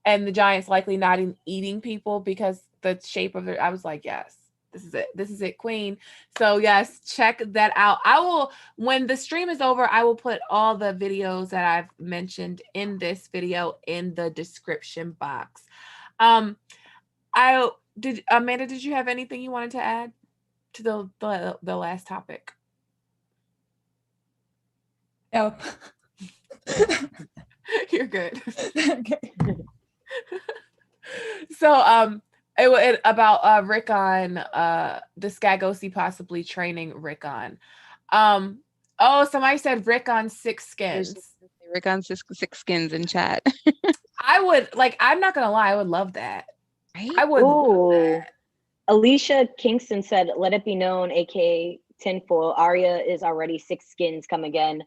[SPEAKER 1] and the giants likely not eating people because the shape of I was like, yes, This is it, queen. So yes, check that out. I will, when the stream is over, I will put all the videos that I've mentioned in this video in the description box. Amanda, did you have anything you wanted to add to the last topic?
[SPEAKER 3] No.
[SPEAKER 1] You're good. Okay. So it about Rickon, the Skagos possibly training Rickon. Oh, somebody said Rickon 6 skins.
[SPEAKER 5] Rickon 6 skins in chat.
[SPEAKER 1] I would I'm not gonna lie, I would love that.
[SPEAKER 5] Right?
[SPEAKER 1] I would love that.
[SPEAKER 4] Alicia Kingston said, "Let it be known, aka Tinfoil, Arya is already 6 skins come again."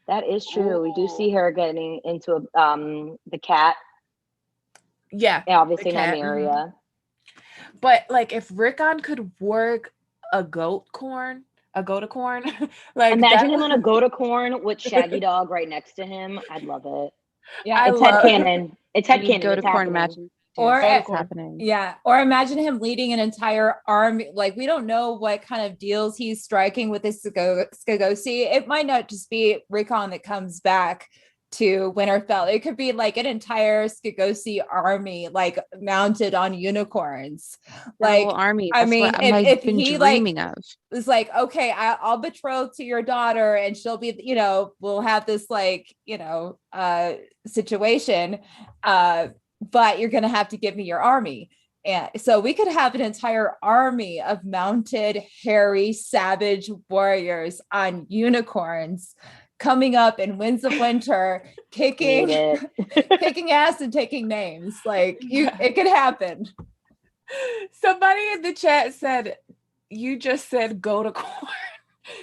[SPEAKER 4] That is true. We do see her getting into the cat.
[SPEAKER 1] Yeah.
[SPEAKER 4] And obviously Nymeria.
[SPEAKER 1] Mm-hmm. But if Rickon could work a goat-corn,
[SPEAKER 4] imagine him on a goat-corn with Shaggy Dog right next to him. I'd love it.
[SPEAKER 3] Yeah,
[SPEAKER 4] it's headcanon. It's headcanon.
[SPEAKER 5] Goat-corn matching.
[SPEAKER 3] Or
[SPEAKER 5] it's happening.
[SPEAKER 3] Yeah. Or imagine him leading an entire army. We don't know what kind of deals he's striking with this Skagosi. It might not just be Rickon that comes back to Winterfell. It could be an entire Skagosi army, mounted on unicorns.
[SPEAKER 5] Army. That's what
[SPEAKER 3] if
[SPEAKER 5] been
[SPEAKER 3] he
[SPEAKER 5] dreaming of.
[SPEAKER 3] was okay, I'll betroth to your daughter, and she'll be, we'll have this situation. But you're going to have to give me your army. And so we could have an entire army of mounted, hairy, savage warriors on unicorns coming up in Winds of Winter, kicking ass and taking names. It could happen.
[SPEAKER 1] Somebody in the chat said, you just said go to corn.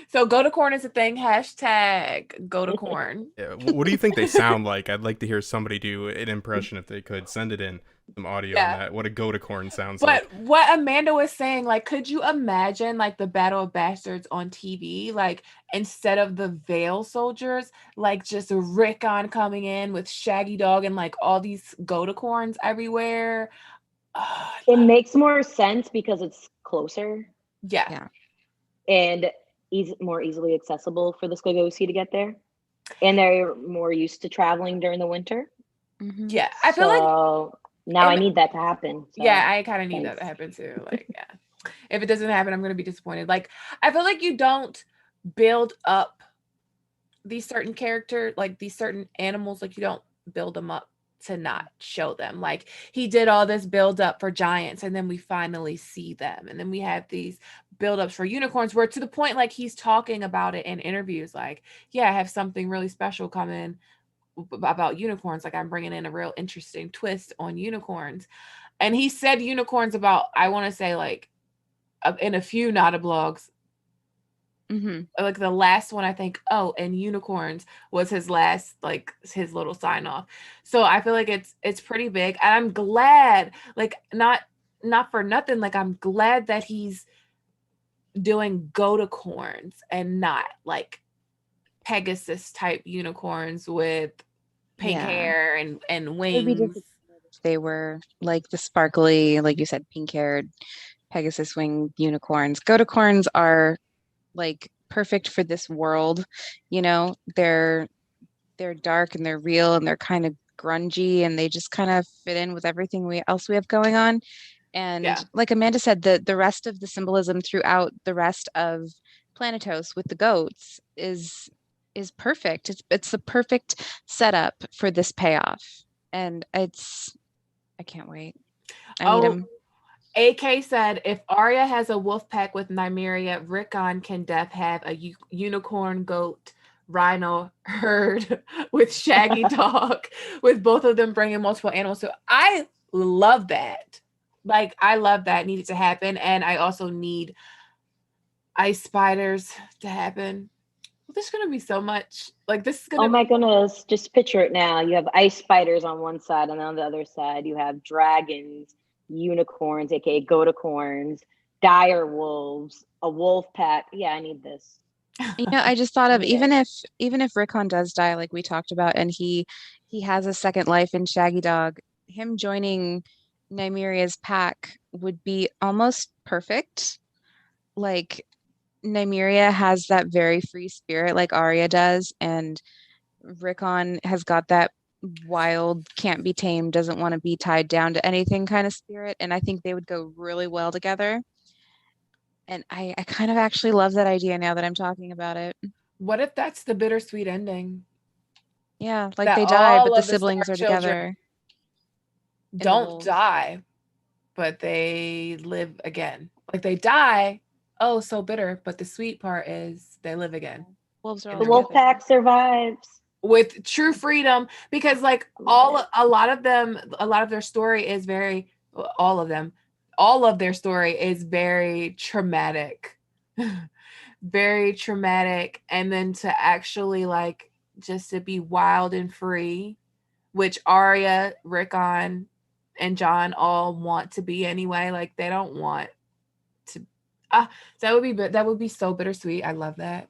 [SPEAKER 1] So go to corn is a thing. # go to corn.
[SPEAKER 2] Yeah, what do you think they sound like? I'd like to hear somebody do an impression if they could. Send it in, some audio on that. What a go to corn sounds like.
[SPEAKER 1] But what Amanda was saying, could you imagine the Battle of Bastards on TV? Instead of the Veil soldiers, just Rickon coming in with Shaggy Dog and all these go to corns everywhere.
[SPEAKER 4] It makes more sense because it's closer.
[SPEAKER 1] Yeah.
[SPEAKER 4] And more easily accessible for the Skagos to get there, and they're more used to traveling during the winter.
[SPEAKER 1] Mm-hmm. Yeah, I feel
[SPEAKER 4] now I need that to happen. So.
[SPEAKER 1] Yeah, I kind of need that to happen too. Yeah, if it doesn't happen, I'm going to be disappointed. I feel you don't build up these certain characters, these certain animals, you don't build them up to not show them. He did all this build up for giants, and then we finally see them, and then we have these build-ups for unicorns, where to the point he's talking about it in interviews, I have something really special coming about unicorns, I'm bringing in a real interesting twist on unicorns. And he said unicorns about, I want to say in a few Nada blogs. Mm-hmm. The last one, I think, and unicorns was his last, his little sign off. So I feel it's pretty big, and I'm glad, not for nothing, I'm glad that he's doing go to corns and not Pegasus type unicorns with pink hair and wings.
[SPEAKER 5] They were the sparkly, like you said, pink haired Pegasus winged unicorns. Go to corns are perfect for this world. They're dark and they're real and they're kind of grungy, and they just kind of fit in with everything else we have going on. And like Amanda said, the rest of the symbolism throughout the rest of Planetos with the goats is perfect. It's the perfect setup for this payoff, and I can't wait. I need him.
[SPEAKER 1] AK said, if Arya has a wolf pack with Nymeria, Rickon can have a unicorn, goat, rhino herd with Shaggy Dog, with both of them bringing multiple animals. So I love that. I love that needed to happen. And I also need ice spiders to happen. There's going to be so much. This is going to
[SPEAKER 4] Oh my goodness. Just picture it now. You have ice spiders on one side, and on the other side, you have dragons, unicorns, aka goaticorns, direwolves, a wolf pack. Yeah, I need this.
[SPEAKER 5] I just thought of even if Rickon does die, like we talked about, and he has a second life in Shaggy Dog, him joining Nymeria's pack would be almost perfect. like Nymeria has that very free spirit like Arya does, and Rickon has got that wild, can't be tamed, doesn't want to be tied down to anything kind of spirit. And I think they would go really well together. And I kind of actually love that idea now that I'm talking about it.
[SPEAKER 1] What if that's the bittersweet ending?
[SPEAKER 5] Yeah, like
[SPEAKER 1] That
[SPEAKER 5] they die, but
[SPEAKER 1] all
[SPEAKER 5] the
[SPEAKER 1] of the
[SPEAKER 5] siblings are
[SPEAKER 1] Stark children
[SPEAKER 5] together.
[SPEAKER 1] don't die, but they live again. Like they die, oh, so bitter, but the sweet part is they live again.
[SPEAKER 5] Wolves are all
[SPEAKER 4] The
[SPEAKER 5] together.
[SPEAKER 4] wolf pack survives
[SPEAKER 1] With true freedom, because like a lot of their story is very, all of their story is very traumatic. Very traumatic. And then to actually like just to be wild and free, which Arya, Rickon, and Jon all want to be anyway. Like they don't want to. That would be so bittersweet. I love that.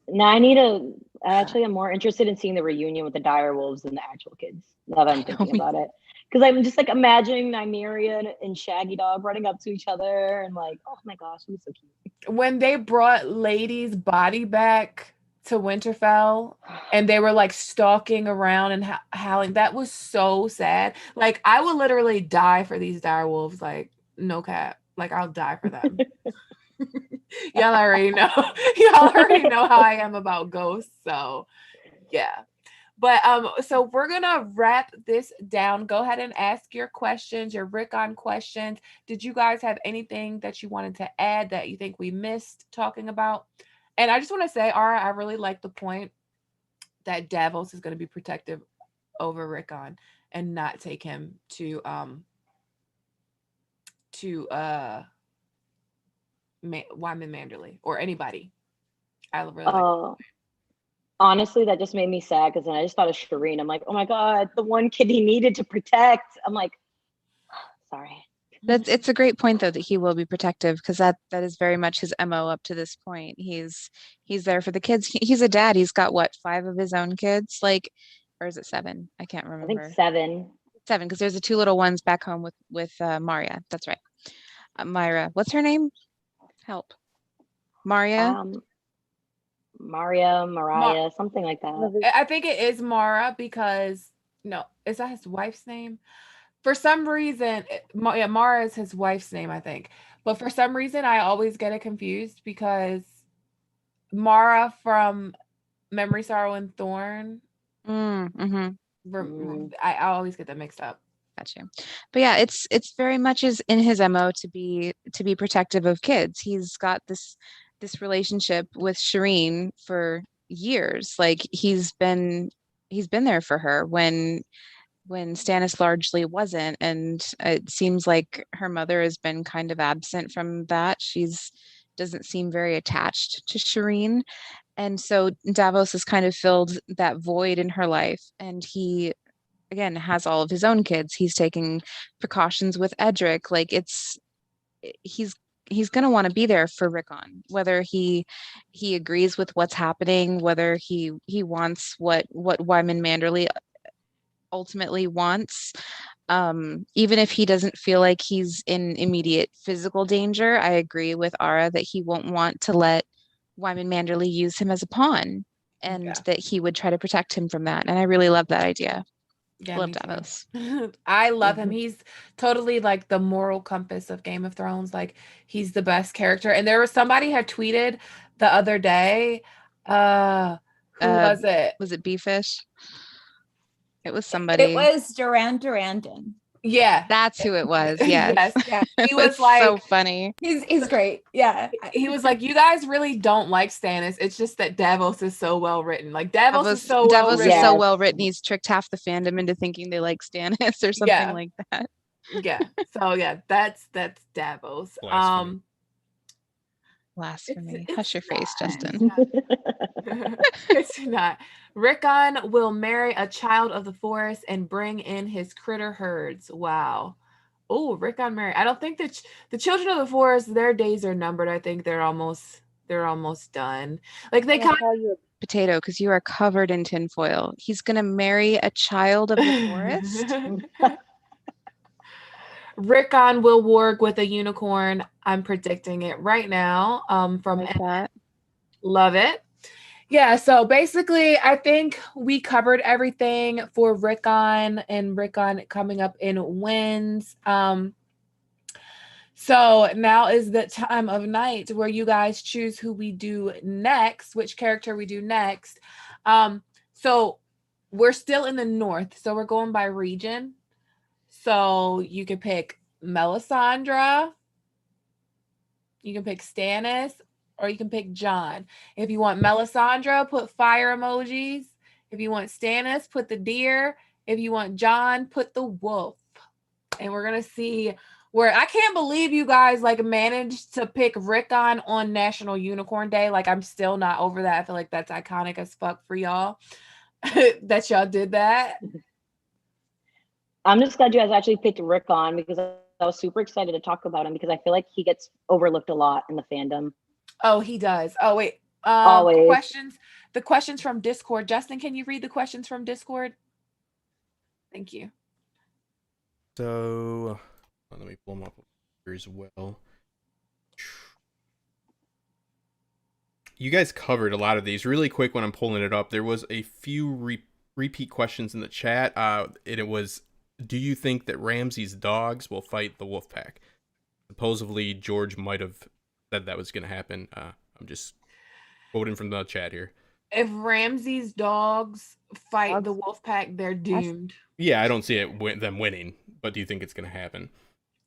[SPEAKER 4] Now I'm more interested in seeing the reunion with the Direwolves than the actual kids. Now that I'm thinking about it, because I'm just like imagining Nymeria and Shaggy Dog running up to each other and like, oh my gosh, it'd be so cute.
[SPEAKER 1] When they brought Lady's body back to Winterfell and they were like stalking around and howling, that was so sad. Like I would literally die for these direwolves. Like no cap. Like I'll die for them. Y'all already know. Y'all already know how I am about ghosts. So yeah. But so we're gonna wrap this down. Go ahead and ask your questions, your Rickon questions. Did you guys have anything that you wanted to add that you think we missed talking about? And I just want to say, Ara, I really like the point that Davos is going to be protective over Rickon and not take him to Wyman Manderley or anybody. I really like
[SPEAKER 4] honestly, that just made me sad because then I just thought of Shireen. I'm like, oh my God, the one kid he needed to protect. I'm like, sorry.
[SPEAKER 5] It's a great point though that he will be protective, because that is very much his MO up to this point. He's there for the kids. He's a dad. He's got what, 5 of his own kids, like, or is it 7? I can't remember.
[SPEAKER 4] I think 7.
[SPEAKER 5] 7, because there's the 2 little ones back home with Maria. That's right. Myra. What's her name? Help. Maria.
[SPEAKER 4] Mariah, something like that.
[SPEAKER 1] I think it is Mara because is that his wife's name? For some reason, Mara is his wife's name, I think. But for some reason, I always get it confused because Mara from Memory, Sorrow, and Thorn.
[SPEAKER 5] Mm-hmm.
[SPEAKER 1] I always get that mixed up.
[SPEAKER 5] Gotcha. But yeah, it's very much in his MO to be protective of kids. He's got this relationship with Shireen for years. Like he's been there for her when Stannis largely wasn't, and it seems like her mother has been kind of absent from that. She's doesn't seem very attached to Shireen, and so Davos has kind of filled that void in her life, and he again has all of his own kids. He's taking precautions with Edric. Like he's going to want to be there for Rickon, whether he agrees with what's happening, whether he wants what Wyman Manderley ultimately wants. Even if he doesn't feel like he's in immediate physical danger, I agree with Ara that he won't want to let Wyman Manderley use him as a pawn, and that he would try to protect him from that. And I really love that idea.
[SPEAKER 1] Yeah,
[SPEAKER 5] love Davos.
[SPEAKER 1] I love him. He's totally like the moral compass of Game of Thrones. Like he's the best character. And there was somebody had tweeted the other day. Who was it?
[SPEAKER 5] Was it Beefish? It was somebody.
[SPEAKER 3] It was Durandon.
[SPEAKER 1] Yeah,
[SPEAKER 5] that's who it was. Yes,
[SPEAKER 1] yeah. He was like
[SPEAKER 5] so funny.
[SPEAKER 3] He's great. Yeah,
[SPEAKER 1] he was like, you guys really don't like Stannis. It's just that Davos is so well written. Like Davos is so well
[SPEAKER 5] written. He's tricked half the fandom into thinking they like Stannis or something like that.
[SPEAKER 1] Yeah. So yeah, that's Davos.
[SPEAKER 5] Blasphemy. Hush your face, Justin.
[SPEAKER 1] It's not. Rickon will marry a child of the forest and bring in his critter herds. Wow. Oh, Rickon marry. I don't think that the children of the forest, their days are numbered. I think they're almost done. Like they
[SPEAKER 5] call you a potato because you are covered in tinfoil. He's gonna marry a child of the forest.
[SPEAKER 1] Rickon will work with a unicorn. I'm predicting it right now. From
[SPEAKER 5] Like that.
[SPEAKER 1] Love it. Yeah, so basically, I think we covered everything for Rickon and Rickon coming up in wins. So now is the time of night where you guys choose who we do next, which character we do next. So we're still in the north, so we're going by region. So you can pick Melisandre, you can pick Stannis, or you can pick Jon. If you want Melisandre, put fire emojis. If you want Stannis, put the deer. If you want Jon, put the wolf. And we're gonna see where I can't believe you guys like managed to pick Rickon on National Unicorn Day. Like I'm still not over that. I feel like that's iconic as fuck for y'all that y'all did that.
[SPEAKER 4] I'm just glad you guys actually picked Rickon because I was super excited to talk about him because I feel like he gets overlooked a lot in the fandom.
[SPEAKER 1] Oh, he does. Oh, wait.
[SPEAKER 4] Always.
[SPEAKER 1] Questions. The questions from Discord. Justin, can you read the questions from Discord? Thank you.
[SPEAKER 2] So, let me pull them up here as well. You guys covered a lot of these. Really quick when I'm pulling it up, there was a few repeat questions in the chat. And it was, do you think that Ramsay's dogs will fight the wolf pack? Supposedly, George might have said that was going to happen. I'm just quoting from the chat here.
[SPEAKER 1] If Ramsay's dogs fight the wolf pack, they're doomed.
[SPEAKER 2] Yeah, I don't see them winning, but do you think it's going to happen?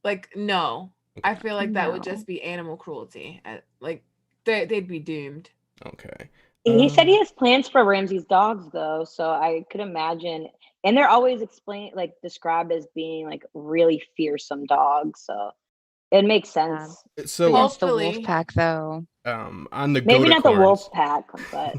[SPEAKER 1] Like, no. Okay. I feel like that would just be animal cruelty. Like, they'd be doomed.
[SPEAKER 2] Okay.
[SPEAKER 4] He said he has plans for Ramsay's dogs, though, so I could imagine. And they're always described as being like really fearsome dogs, so it makes sense.
[SPEAKER 2] So
[SPEAKER 5] against the wolf pack, though.
[SPEAKER 2] On the
[SPEAKER 4] maybe not the wolf pack, but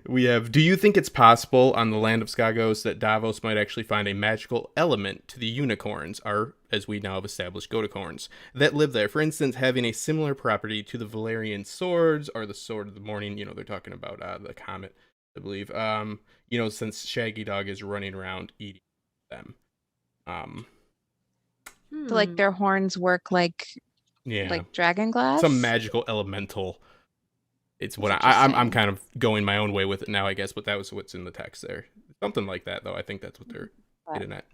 [SPEAKER 2] we have. Do you think it's possible on the land of Skagos that Davos might actually find a magical element to the unicorns, or as we now have established, Goaticorns that live there? For instance, having a similar property to the Valyrian swords or the Sword of the Morning. You know, they're talking about the comet, I believe. You know, since Shaggy Dog is running around eating them.
[SPEAKER 5] So like their horns work like dragon glass?
[SPEAKER 2] Some magical elemental. It's what I'm kind of going my own way with it now, I guess, but that was what's in the text there. Something like that, though. I think that's what they're getting at.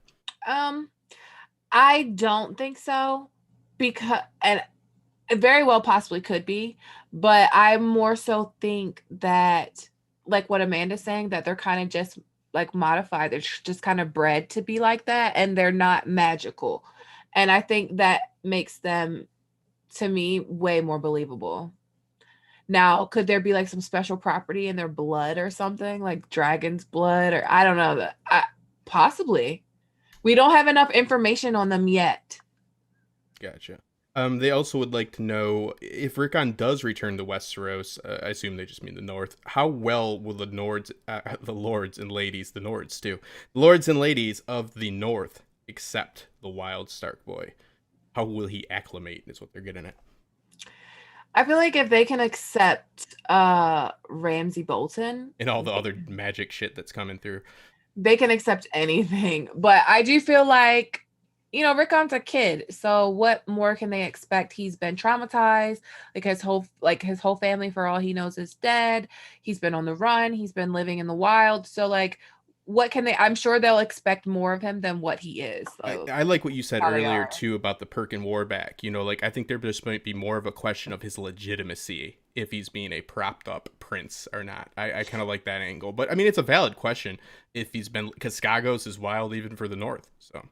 [SPEAKER 1] I don't think so, because, and it very well possibly could be, but I more so think that, like what Amanda's saying, that they're kind of just like modified. They're just kind of bred to be like that, and they're not magical. And I think that makes them, to me, way more believable. Now, could there be like some special property in their blood or something, like dragon's blood, or I don't know, possibly. We don't have enough information on them yet.
[SPEAKER 2] Gotcha. They also would like to know if Rickon does return to Westeros. I assume they just mean the North. How well will the lords and ladies of the North accept the wild Stark boy? How will he acclimate? Is what they're getting at.
[SPEAKER 1] I feel like if they can accept Ramsay Bolton
[SPEAKER 2] and all the other magic shit that's coming through,
[SPEAKER 1] they can accept anything. But I do feel like, you know, Rickon's a kid, so what more can they expect? He's been traumatized. Like his whole family, for all he knows, is dead. He's been on the run. He's been living in the wild. So like, what can they? I'm sure they'll expect more of him than what he is. So
[SPEAKER 2] I like what you said earlier too about the Perkin Warback. You know, like I think there just might be more of a question of his legitimacy if he's being a propped up prince or not. I kind of like that angle, but I mean it's a valid question if he's been, because Skagos is wild even for the North. So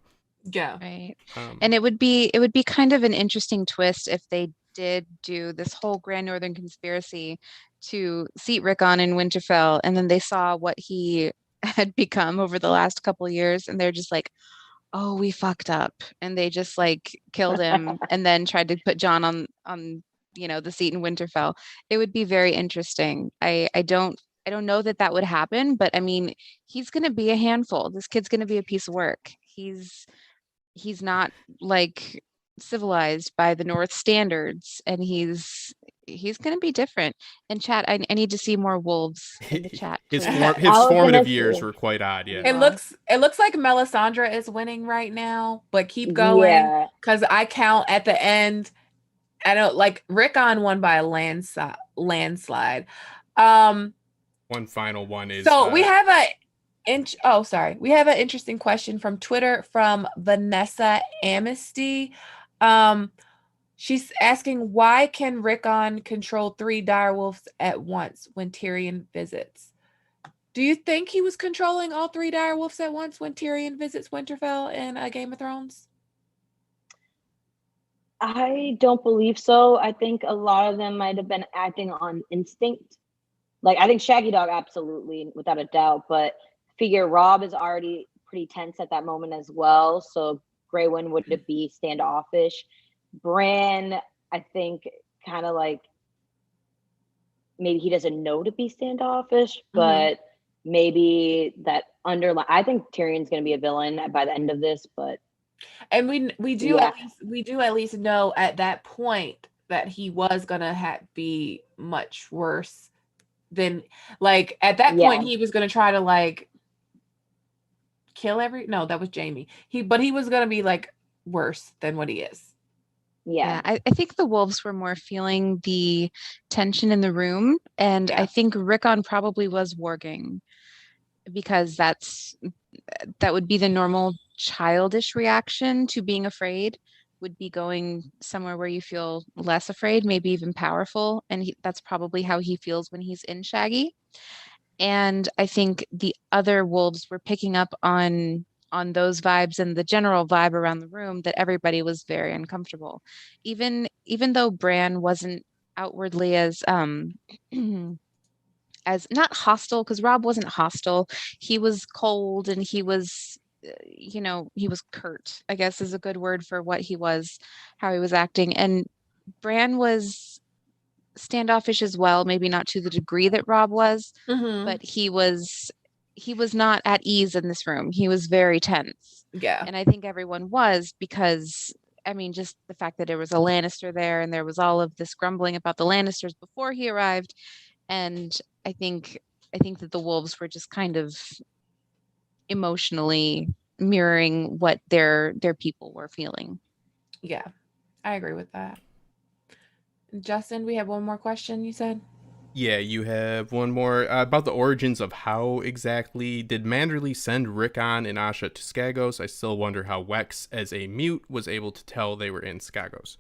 [SPEAKER 1] yeah,
[SPEAKER 5] right. And it would be kind of an interesting twist if they did do this whole Grand Northern conspiracy to seat Rickon in Winterfell, and then they saw what he had become over the last couple of years, and they're just like, oh, we fucked up, and they just like killed him and then tried to put Jon on you know, the seat in Winterfell. It would be very interesting. I don't know that would happen, but I mean, he's gonna be a handful. This kid's gonna be a piece of work. He's not like civilized by the North standards, and he's he's going to be different. And chat, I need to see more wolves in the chat.
[SPEAKER 2] His
[SPEAKER 5] please.
[SPEAKER 2] formative years were quite odd. Yeah.
[SPEAKER 1] It looks like Melisandre is winning right now, but keep going because I count at the end. I don't like Rickon won by a landslide.
[SPEAKER 2] One final one is
[SPEAKER 1] so we have we have an interesting question from Twitter from Vanessa Amnesty. She's asking, why can Rickon control 3 direwolves at once when Tyrion visits? Do you think he was controlling all 3 direwolves at once when Tyrion visits Winterfell in Game of Thrones?
[SPEAKER 4] I don't believe so. I think a lot of them might have been acting on instinct. Like, I think Shaggy Dog, absolutely, without a doubt, but figure Robb is already pretty tense at that moment as well. So Grey Wind would be standoffish. Bran, I think, kind of like, maybe he doesn't know to be standoffish, but maybe that underline. I think Tyrion's going to be a villain by the end of this, but
[SPEAKER 1] and we do at least know at that point that he was going to be much worse than, like, at that point he was going to try to like kill that was Jaime. But he was going to be like worse than what he is.
[SPEAKER 5] Yeah, I think the wolves were more feeling the tension in the room, and I think Rickon probably was warging, because that would be the normal childish reaction to being afraid, would be going somewhere where you feel less afraid, maybe even powerful, and that's probably how he feels when he's in Shaggy. And I think the other wolves were picking up on those vibes and the general vibe around the room, that everybody was very uncomfortable. Even though Bran wasn't outwardly as as not hostile, because Robb wasn't hostile. He was cold, and he was, he was curt, I guess is a good word for what he was, how he was acting. And Bran was standoffish as well, maybe not to the degree that Robb was, but he was not at ease in this room. He was very tense.
[SPEAKER 1] Yeah.
[SPEAKER 5] And I think everyone was, because, I mean, just the fact that there was a Lannister there, and there was all of this grumbling about the Lannisters before he arrived. And I think that the wolves were just kind of emotionally mirroring what their people were feeling.
[SPEAKER 1] Yeah, I agree with that. Justin, we have one more question, you said?
[SPEAKER 2] Yeah, you have one more about the origins of how exactly did Manderly send Rickon and Asha to Skagos. I still wonder how Wex, as a mute, was able to tell they were in Skagos.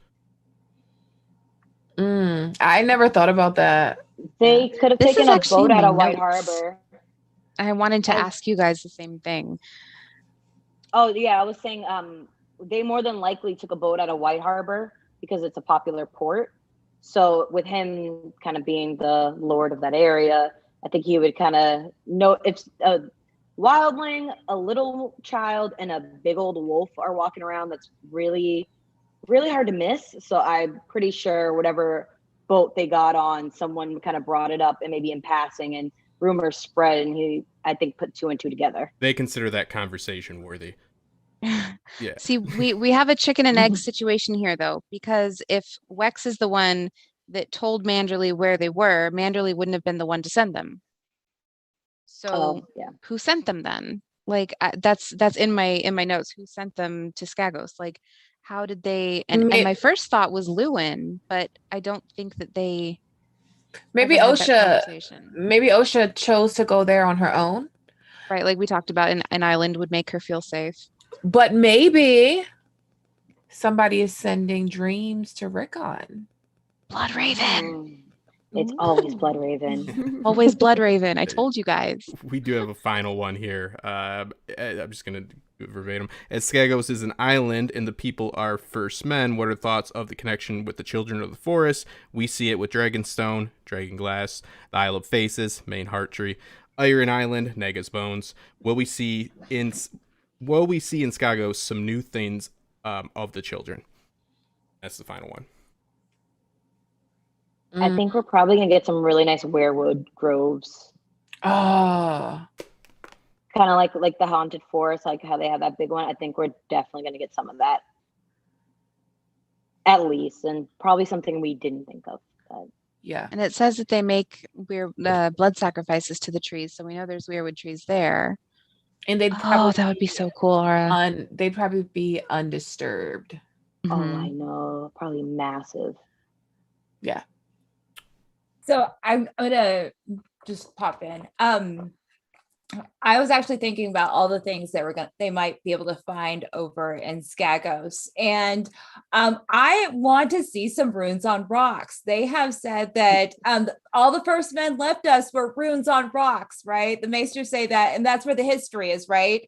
[SPEAKER 1] I never thought about that.
[SPEAKER 4] They could have taken a boat out of White Harbor.
[SPEAKER 5] I wanted to ask you guys the same thing.
[SPEAKER 4] Oh, yeah, I was saying they more than likely took a boat out of White Harbor because it's a popular port. So with him kind of being the lord of that area, I think he would kind of know if a wildling, a little child, and a big old wolf are walking around. That's really, really hard to miss. So I'm pretty sure whatever boat they got on, someone kind of brought it up, and maybe in passing, and rumors spread, and he, I think, put 2 and 2 together.
[SPEAKER 2] They consider that conversation worthy. Yeah.
[SPEAKER 5] See, we have a chicken and egg situation here, though, because if Wex is the one that told Manderly where they were, Manderly wouldn't have been the one to send them. So who sent them then? Like, that's in my notes. Who sent them to Skagos? Like, how did they? And my first thought was Lewin, but I don't think that they.
[SPEAKER 1] Maybe Osha chose to go there on her own.
[SPEAKER 5] Right, like we talked about, an island would make her feel safe.
[SPEAKER 1] But maybe somebody is sending dreams to Rickon.
[SPEAKER 5] Blood Raven.
[SPEAKER 4] It's always Blood Raven.
[SPEAKER 5] Always Blood Raven. I told you guys.
[SPEAKER 2] We do have a final one here. I'm just going to do it verbatim. As Skagos is an island and the people are first men, what are thoughts of the connection with the Children of the Forest? We see it with Dragonstone, Dragonglass, the Isle of Faces, Main Heart Tree, Iron Island, Nega's Bones. Will we see in Skagos some new things of the children? That's the final one.
[SPEAKER 4] I think we're probably going to get some really nice weirwood groves.
[SPEAKER 1] Oh.
[SPEAKER 4] Kind of like the Haunted Forest, like how they have that big one. I think we're definitely going to get some of that. At least, and probably something we didn't think of.
[SPEAKER 1] Yeah.
[SPEAKER 5] And it says that they make weird blood sacrifices to the trees, so we know there's weirwood trees there.
[SPEAKER 1] And they'd probably
[SPEAKER 5] that would be so cool, Aura.
[SPEAKER 1] They'd probably be undisturbed.
[SPEAKER 4] Oh, I know. Probably massive.
[SPEAKER 1] Yeah.
[SPEAKER 3] So I'm gonna just pop in. I was actually thinking about all the things that they might be able to find over in Skagos. And I want to see some runes on rocks. They have said that all the first men left us were runes on rocks, right? The maesters say that, and that's where the history is, right?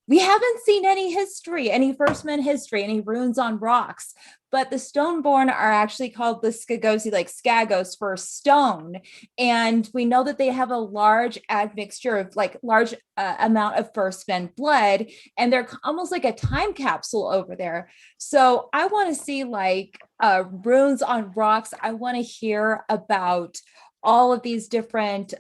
[SPEAKER 3] We haven't seen any history, any first men history, any runes on rocks, but the Stoneborn are actually called the Skagosi, like Skagos for stone. And we know that they have a large admixture of large amount of first men blood, and they're almost like a time capsule over there. So I want to see runes on rocks. I want to hear about all of these different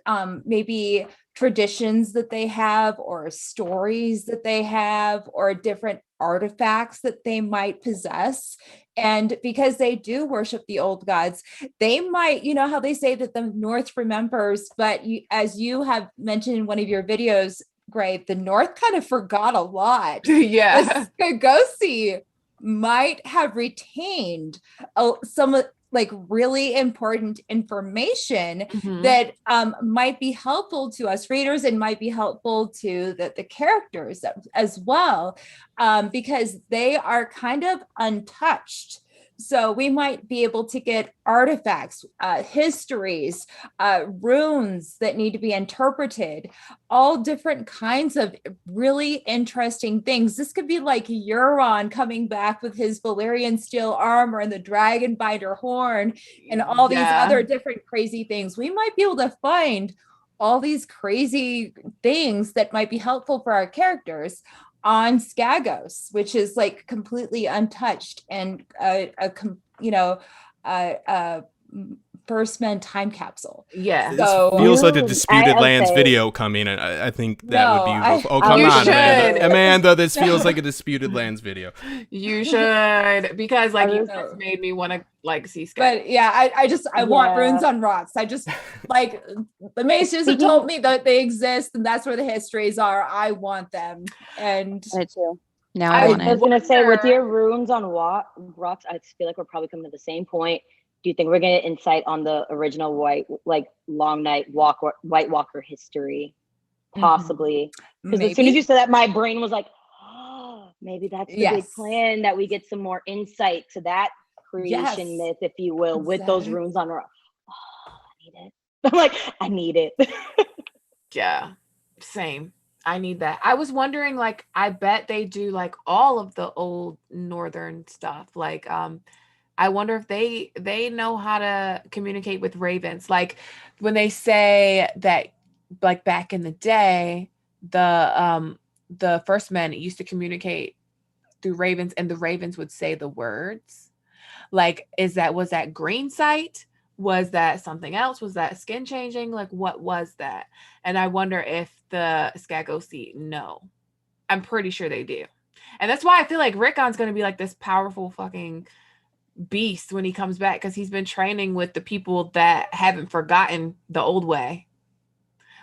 [SPEAKER 3] maybe traditions that they have, or stories that they have, or different artifacts that they might possess. And because they do worship the old gods, they might, you know how they say that the North remembers, but as you have mentioned in one of your videos, Gray, the North kind of forgot a lot.
[SPEAKER 1] Yeah.
[SPEAKER 3] The Skagosi might have retained some really important information that might be helpful to us readers and might be helpful to the characters as well, because they are kind of untouched. So we might be able to get artifacts, histories, runes that need to be interpreted, all different kinds of really interesting things. This could be like Euron coming back with his Valyrian steel armor and the dragon binder horn and all these other different crazy things. We might be able to find all these crazy things that might be helpful for our characters on Skagos, which is completely untouched and first men time capsule.
[SPEAKER 1] Yeah.
[SPEAKER 2] So feels like a Disputed Lands video coming, and I think that would be. Oh, come on, Amanda. This feels like a Disputed Lands video.
[SPEAKER 1] You should, because you just made me want to see Skagos.
[SPEAKER 3] But yeah, I want runes on rocks. I just the maesters have told me that they exist and that's where the histories are. I want them. And
[SPEAKER 5] I too. Now
[SPEAKER 4] I was gonna say, with your runes on rocks, I feel like we're probably coming to the same point. Do you think we're gonna get insight on the original Long Night White Walker history? Possibly. Because as soon as you said that, my brain was like, oh, maybe that's the big plan, that we get some more insight to that creation myth, if you will, with those runes on rock. Oh, I need it. I'm like, I need it.
[SPEAKER 1] Yeah, same. I need that. I was wondering, I bet they do all of the old northern stuff. I wonder if they know how to communicate with ravens. When they say that, back in the day, the first men used to communicate through ravens, and the ravens would say the words. Was that green sight? Was that something else? Was that skin changing? What was that? And I wonder if the Skagosi know. I'm pretty sure they do. And that's why I feel like Rickon's going to be this powerful fucking beast when he comes back, because he's been training with the people that haven't forgotten the old way.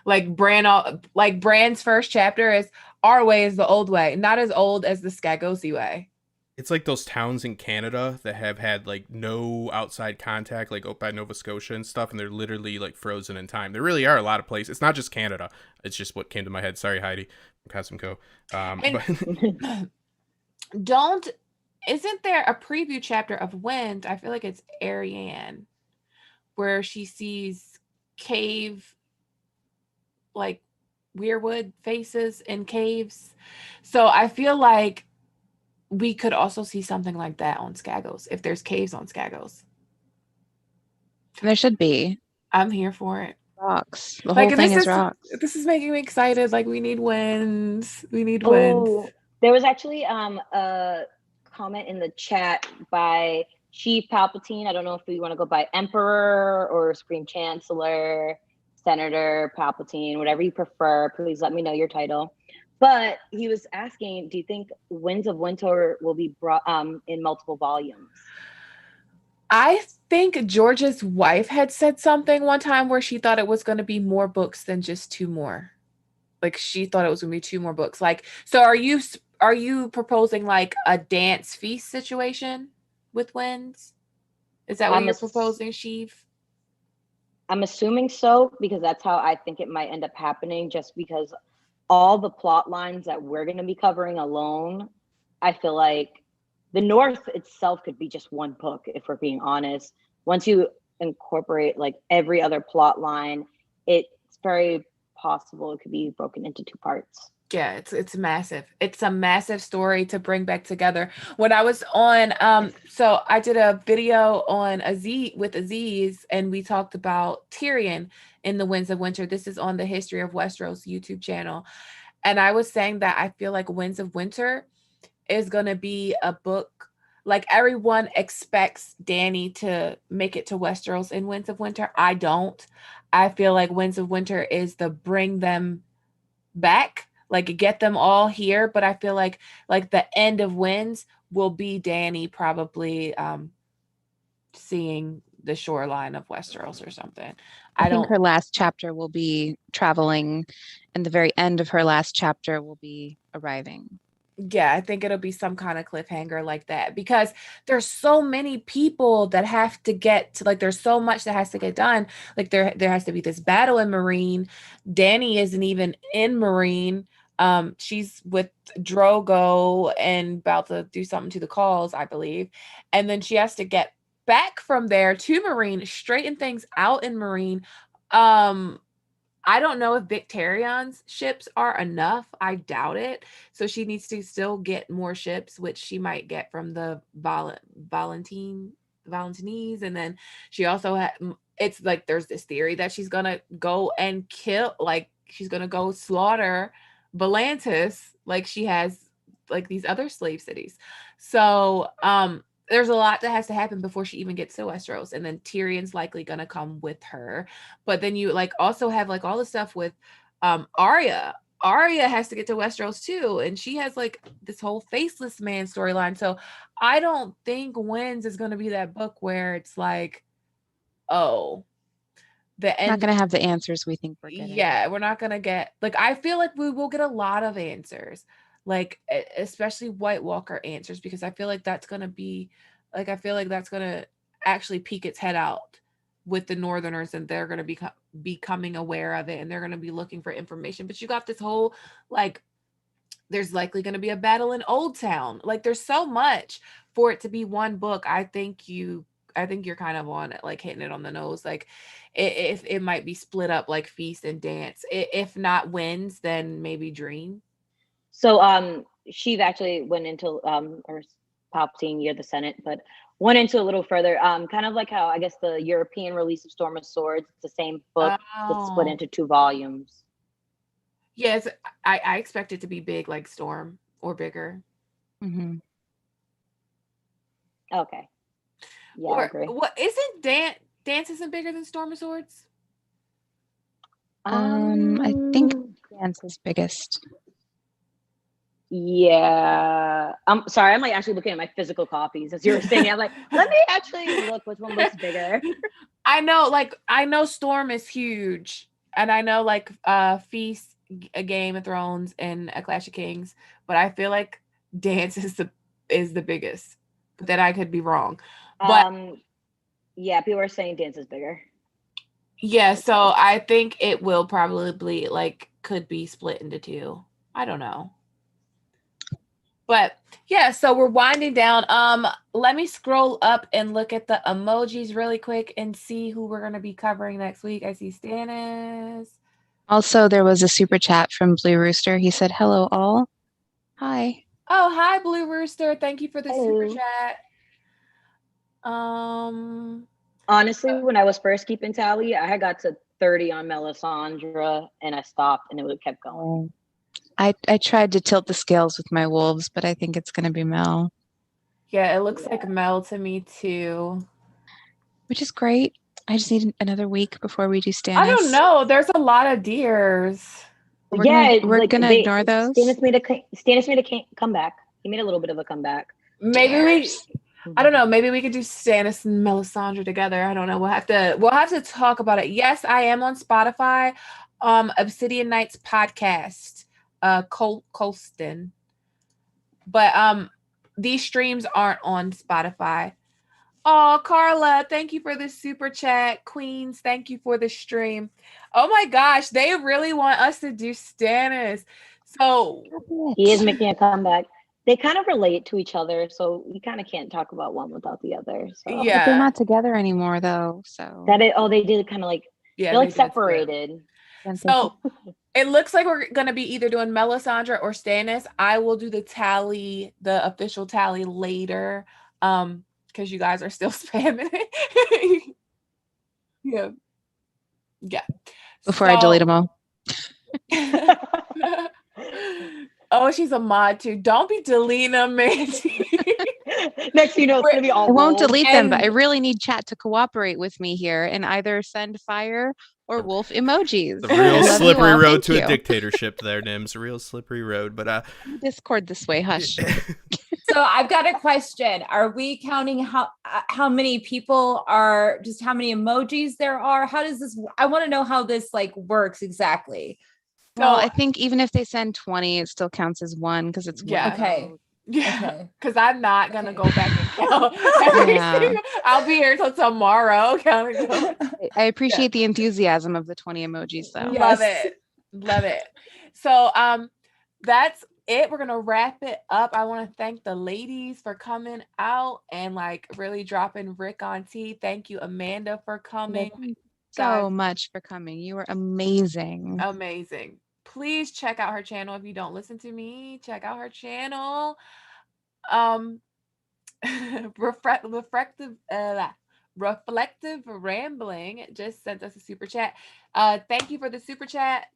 [SPEAKER 1] Bran's first chapter is our way is the old way, not as old as the Skagosi way.
[SPEAKER 2] It's like those towns in Canada that have had no outside contact, out by Nova Scotia and stuff, and they're literally frozen in time. There really are a lot of places. It's not just Canada. It's just what came to my head. Sorry, Heidi from Custom Co.
[SPEAKER 1] Isn't there a preview chapter of Wind? I feel like it's Ariane, where she sees cave, weirwood faces in caves. So I feel like we could also see something like that on Skagos, if there's caves on Skagos.
[SPEAKER 5] There should be.
[SPEAKER 1] I'm here for it.
[SPEAKER 5] Rocks. The whole thing is rocks.
[SPEAKER 1] This is making me excited. We need winds. We need winds.
[SPEAKER 4] There was actually a comment in the chat by Chief Palpatine. I don't know if we want to go by Emperor or Supreme Chancellor, Senator Palpatine, whatever you prefer. Please let me know your title. But he was asking, do you think Winds of Winter will be brought in multiple volumes?
[SPEAKER 1] I think George's wife had said something one time where she thought it was going to be more books than just 2 more. Like she thought it was going to be 2 more books. Like, so are you proposing like a dance feast situation with Winds? Is that what
[SPEAKER 4] I'm
[SPEAKER 1] you're
[SPEAKER 4] ass-
[SPEAKER 1] proposing, Sheev?
[SPEAKER 4] I'm assuming so, because that's how I think it might end up happening, just because all the plot lines that we're going to be covering alone, I feel like the North itself could be just one book, if we're being honest. Once you incorporate like every other plot line, it's very possible it could be broken into 2 parts.
[SPEAKER 1] Yeah, it's massive. It's a massive story to bring back together. When I was on so I did a video on Aziz, and we talked about Tyrion in the Winds of Winter. This is on the History of Westeros YouTube channel. And I was saying that I feel like Winds of Winter is going to be a book like everyone expects Dany to make it to Westeros in Winds of Winter. I don't. I feel like Winds of Winter is the bring them back, like get them all here. But I feel like the end of Winds will be Dany probably seeing the shoreline of Westeros or something.
[SPEAKER 5] I think her last chapter will be traveling, and the very end of her last chapter will be arriving.
[SPEAKER 1] Yeah, I think it'll be some kind of cliffhanger like that, because there's so many people that have to get to, like, there's so much that has to get done. Like there has to be this battle in Marine. Dany isn't even in Marine. She's with Drogo and about to do something to the calls, I believe. And then she has to get back from there to Marine, straighten things out in Marine. I don't know if Victarion's ships are enough. I doubt it. So she needs to still get more ships, which she might get from the Valentinese. And then she also it's like there's this theory that she's gonna go and kill, like she's gonna go slaughter Volantis, like she has like these other slave cities. So there's a lot that has to happen before she even gets to Westeros, and then Tyrion's likely gonna come with her. But then you like also have like all the stuff with Arya. Arya has to get to Westeros too, and she has like this whole faceless man storyline. So I don't think Winds is gonna be that book where it's like, oh, the end.
[SPEAKER 5] Not going to have the answers we think we're getting.
[SPEAKER 1] Yeah, we're not gonna get, like, I feel like we will get a lot of answers, like especially White Walker answers, because I feel like that's gonna be like, I feel like that's gonna actually peek its head out with the Northerners, and they're gonna be becoming aware of it, and they're gonna be looking for information. But you got this whole like, there's likely gonna be a battle in Old Town. Like there's so much for it to be one book. I think you're kind of on it, like hitting it on the nose. Like if it might be split up like Feast and Dance. If not Winds, then maybe Dream.
[SPEAKER 4] So Sheev actually went into or Palpatine, you're the Senate, but went into a little further. Kind of like how I guess the European release of Storm of Swords, it's the same book that's split into 2 volumes.
[SPEAKER 1] Yes, I expect it to be big like Storm or bigger.
[SPEAKER 5] Mm-hmm.
[SPEAKER 4] Okay. Yeah, I agree.
[SPEAKER 1] What isn't Dance isn't bigger than Storm of Swords?
[SPEAKER 5] I think Dance is biggest.
[SPEAKER 4] Yeah. I'm sorry, I'm like actually looking at my physical copies as you were saying. I'm like, let me actually look which one looks bigger.
[SPEAKER 1] I know Storm is huge, and I know like Feast, a Game of Thrones, and A Clash of Kings, but I feel like Dance is the biggest. But then I could be wrong. But
[SPEAKER 4] yeah, people are saying Dance is bigger.
[SPEAKER 1] Yeah, so I think it will probably like could be split into 2. I don't know. But yeah, so we're winding down. Let me scroll up and look at the emojis really quick and see who we're gonna be covering next week. I see Stannis.
[SPEAKER 5] Also, there was a super chat from Blue Rooster. He said, "Hello, all." Hi.
[SPEAKER 1] Oh, hi, Blue Rooster. Thank you for the super
[SPEAKER 4] Hello.
[SPEAKER 1] chat.
[SPEAKER 4] Honestly, when I was first keeping tally, I had got to 30 on Melisandre, and I stopped, and it kept going.
[SPEAKER 5] I tried to tilt the scales with my wolves, but I think it's going to be Mel.
[SPEAKER 1] Yeah, it looks like Mel to me too.
[SPEAKER 5] Which is great. I just need another week before we do Stannis.
[SPEAKER 1] I don't know. There's a lot of deers.
[SPEAKER 5] We're gonna ignore those.
[SPEAKER 4] Stannis made a comeback. He made a little bit of a comeback.
[SPEAKER 1] Maybe I don't know. Maybe we could do Stannis and Melisandre together. I don't know. We'll have to talk about it. Yes, I am on Spotify. Obsidian Nights podcast. Colston. But these streams aren't on Spotify. Oh, Carla, thank you for the super chat. Queens, thank you for the stream. Oh my gosh, they really want us to do Stannis. So
[SPEAKER 4] he is making a comeback. They kind of relate to each other, so you kind of can't talk about one without the other. So.
[SPEAKER 1] Yeah,
[SPEAKER 5] but they're not together anymore, though. So
[SPEAKER 4] they did kind of like they're like separated.
[SPEAKER 1] So it looks like we're gonna be either doing Melisandre or Stannis. I will do the tally, the official tally later. Because you guys are still spamming it. Yeah.
[SPEAKER 5] Before I delete them all.
[SPEAKER 1] Oh, she's a mod too. Don't be deleting them, Mandy.
[SPEAKER 4] Next, you know, it's gonna be all.
[SPEAKER 5] I won't delete them, but I really need chat to cooperate with me here and either send fire or wolf emojis.
[SPEAKER 2] The real slippery road to a dictatorship there, Nims. A real slippery road. But
[SPEAKER 5] Discord this way, hush.
[SPEAKER 3] So I've got a question. Are we counting how many people are, just how many emojis there are? How does this, I want to know how this like works exactly.
[SPEAKER 5] Well, I think even if they send 20, it still counts as one because it's one.
[SPEAKER 3] Okay.
[SPEAKER 1] Yeah, because I'm not gonna go back and count everything. I'll be here till tomorrow counting.
[SPEAKER 5] I appreciate the enthusiasm of the 20 emojis, though.
[SPEAKER 1] Yes. Love it. So that's it. We're gonna wrap it up. I want to thank the ladies for coming out and like really dropping Rickon tea. Thank you, Amanda, for coming.
[SPEAKER 5] Thank you so much for coming. You were amazing.
[SPEAKER 1] Amazing. Please check out her channel. If you don't listen to me, check out her channel. Reflective Rambling just sent us a super chat. Thank you for the super chat.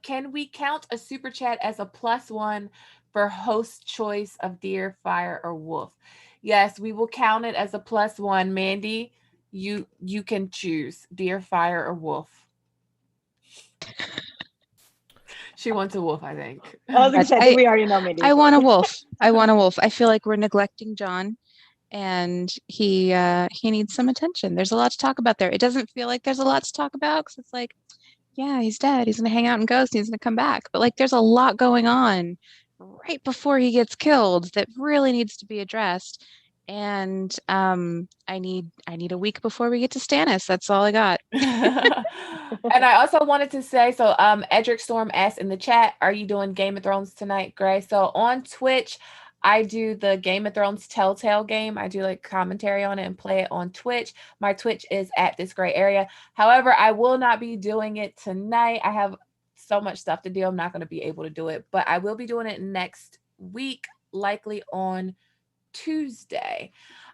[SPEAKER 1] Can we count a super chat as a +1 for host choice of deer, fire, or wolf? Yes, we will count it as a +1. Mandy, you can choose deer, fire, or wolf. She wants a wolf, I think.
[SPEAKER 4] I was excited. We already know Mandy.
[SPEAKER 5] I want a wolf. I want a wolf. I feel like we're neglecting John, and he needs some attention. There's a lot to talk about there. It doesn't feel like there's a lot to talk about because it's like, yeah, he's dead. He's gonna hang out in Ghost. He's gonna come back. But like, there's a lot going on right before he gets killed that really needs to be addressed. And I need a week before we get to Stannis. That's all I got.
[SPEAKER 1] And I also wanted to say, so Edric Storm asked in the chat, are you doing Game of Thrones tonight, Gray? So on Twitch, I do the Game of Thrones Telltale game. I do like commentary on it and play it on Twitch. My Twitch is at This Gray Area. However, I will not be doing it tonight. I have so much stuff to do. I'm not going to be able to do it, but I will be doing it next week, likely on Tuesday.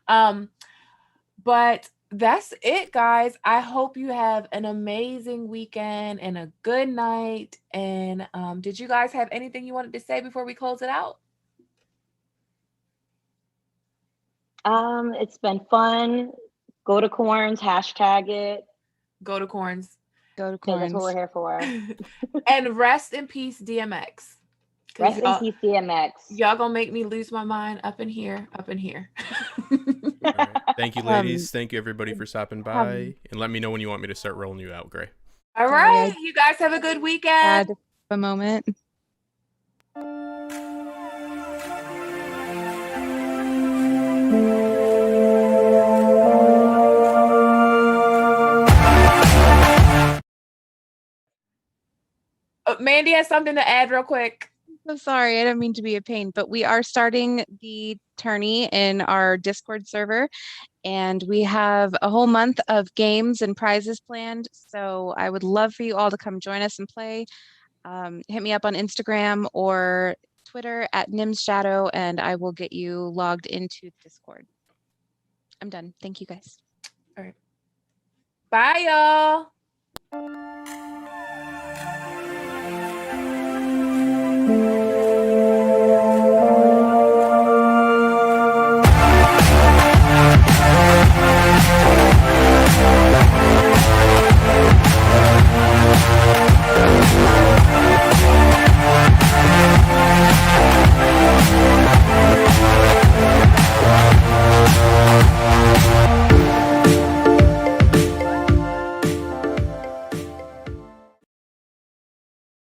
[SPEAKER 1] But that's it, guys. I hope you have an amazing weekend and a good night. And did you guys have anything you wanted to say before we close it out?
[SPEAKER 4] It's been fun. Go to Corns, hashtag it.
[SPEAKER 1] Go to Corns.
[SPEAKER 5] Go to Corns.
[SPEAKER 4] That's what we're here for.
[SPEAKER 1] And rest in peace, DMX.
[SPEAKER 4] Rest in peace, DMX.
[SPEAKER 1] Y'all gonna make me lose my mind up in here.
[SPEAKER 2] All right. Thank you, ladies. Thank you, everybody, for stopping by. And let me know when you want me to start rolling you out, Gray.
[SPEAKER 1] All right. You guys have a good weekend.
[SPEAKER 5] A moment.
[SPEAKER 1] Mandy has something to add real quick.
[SPEAKER 5] I'm sorry, I don't mean to be a pain, but we are starting the tourney in our Discord server, and we have a whole month of games and prizes planned. So I would love for you all to come join us and play. Hit me up on Instagram or Twitter at Nim's Shadow, and I will get you logged into Discord. I'm done. Thank you, guys.
[SPEAKER 1] All right. Bye, y'all.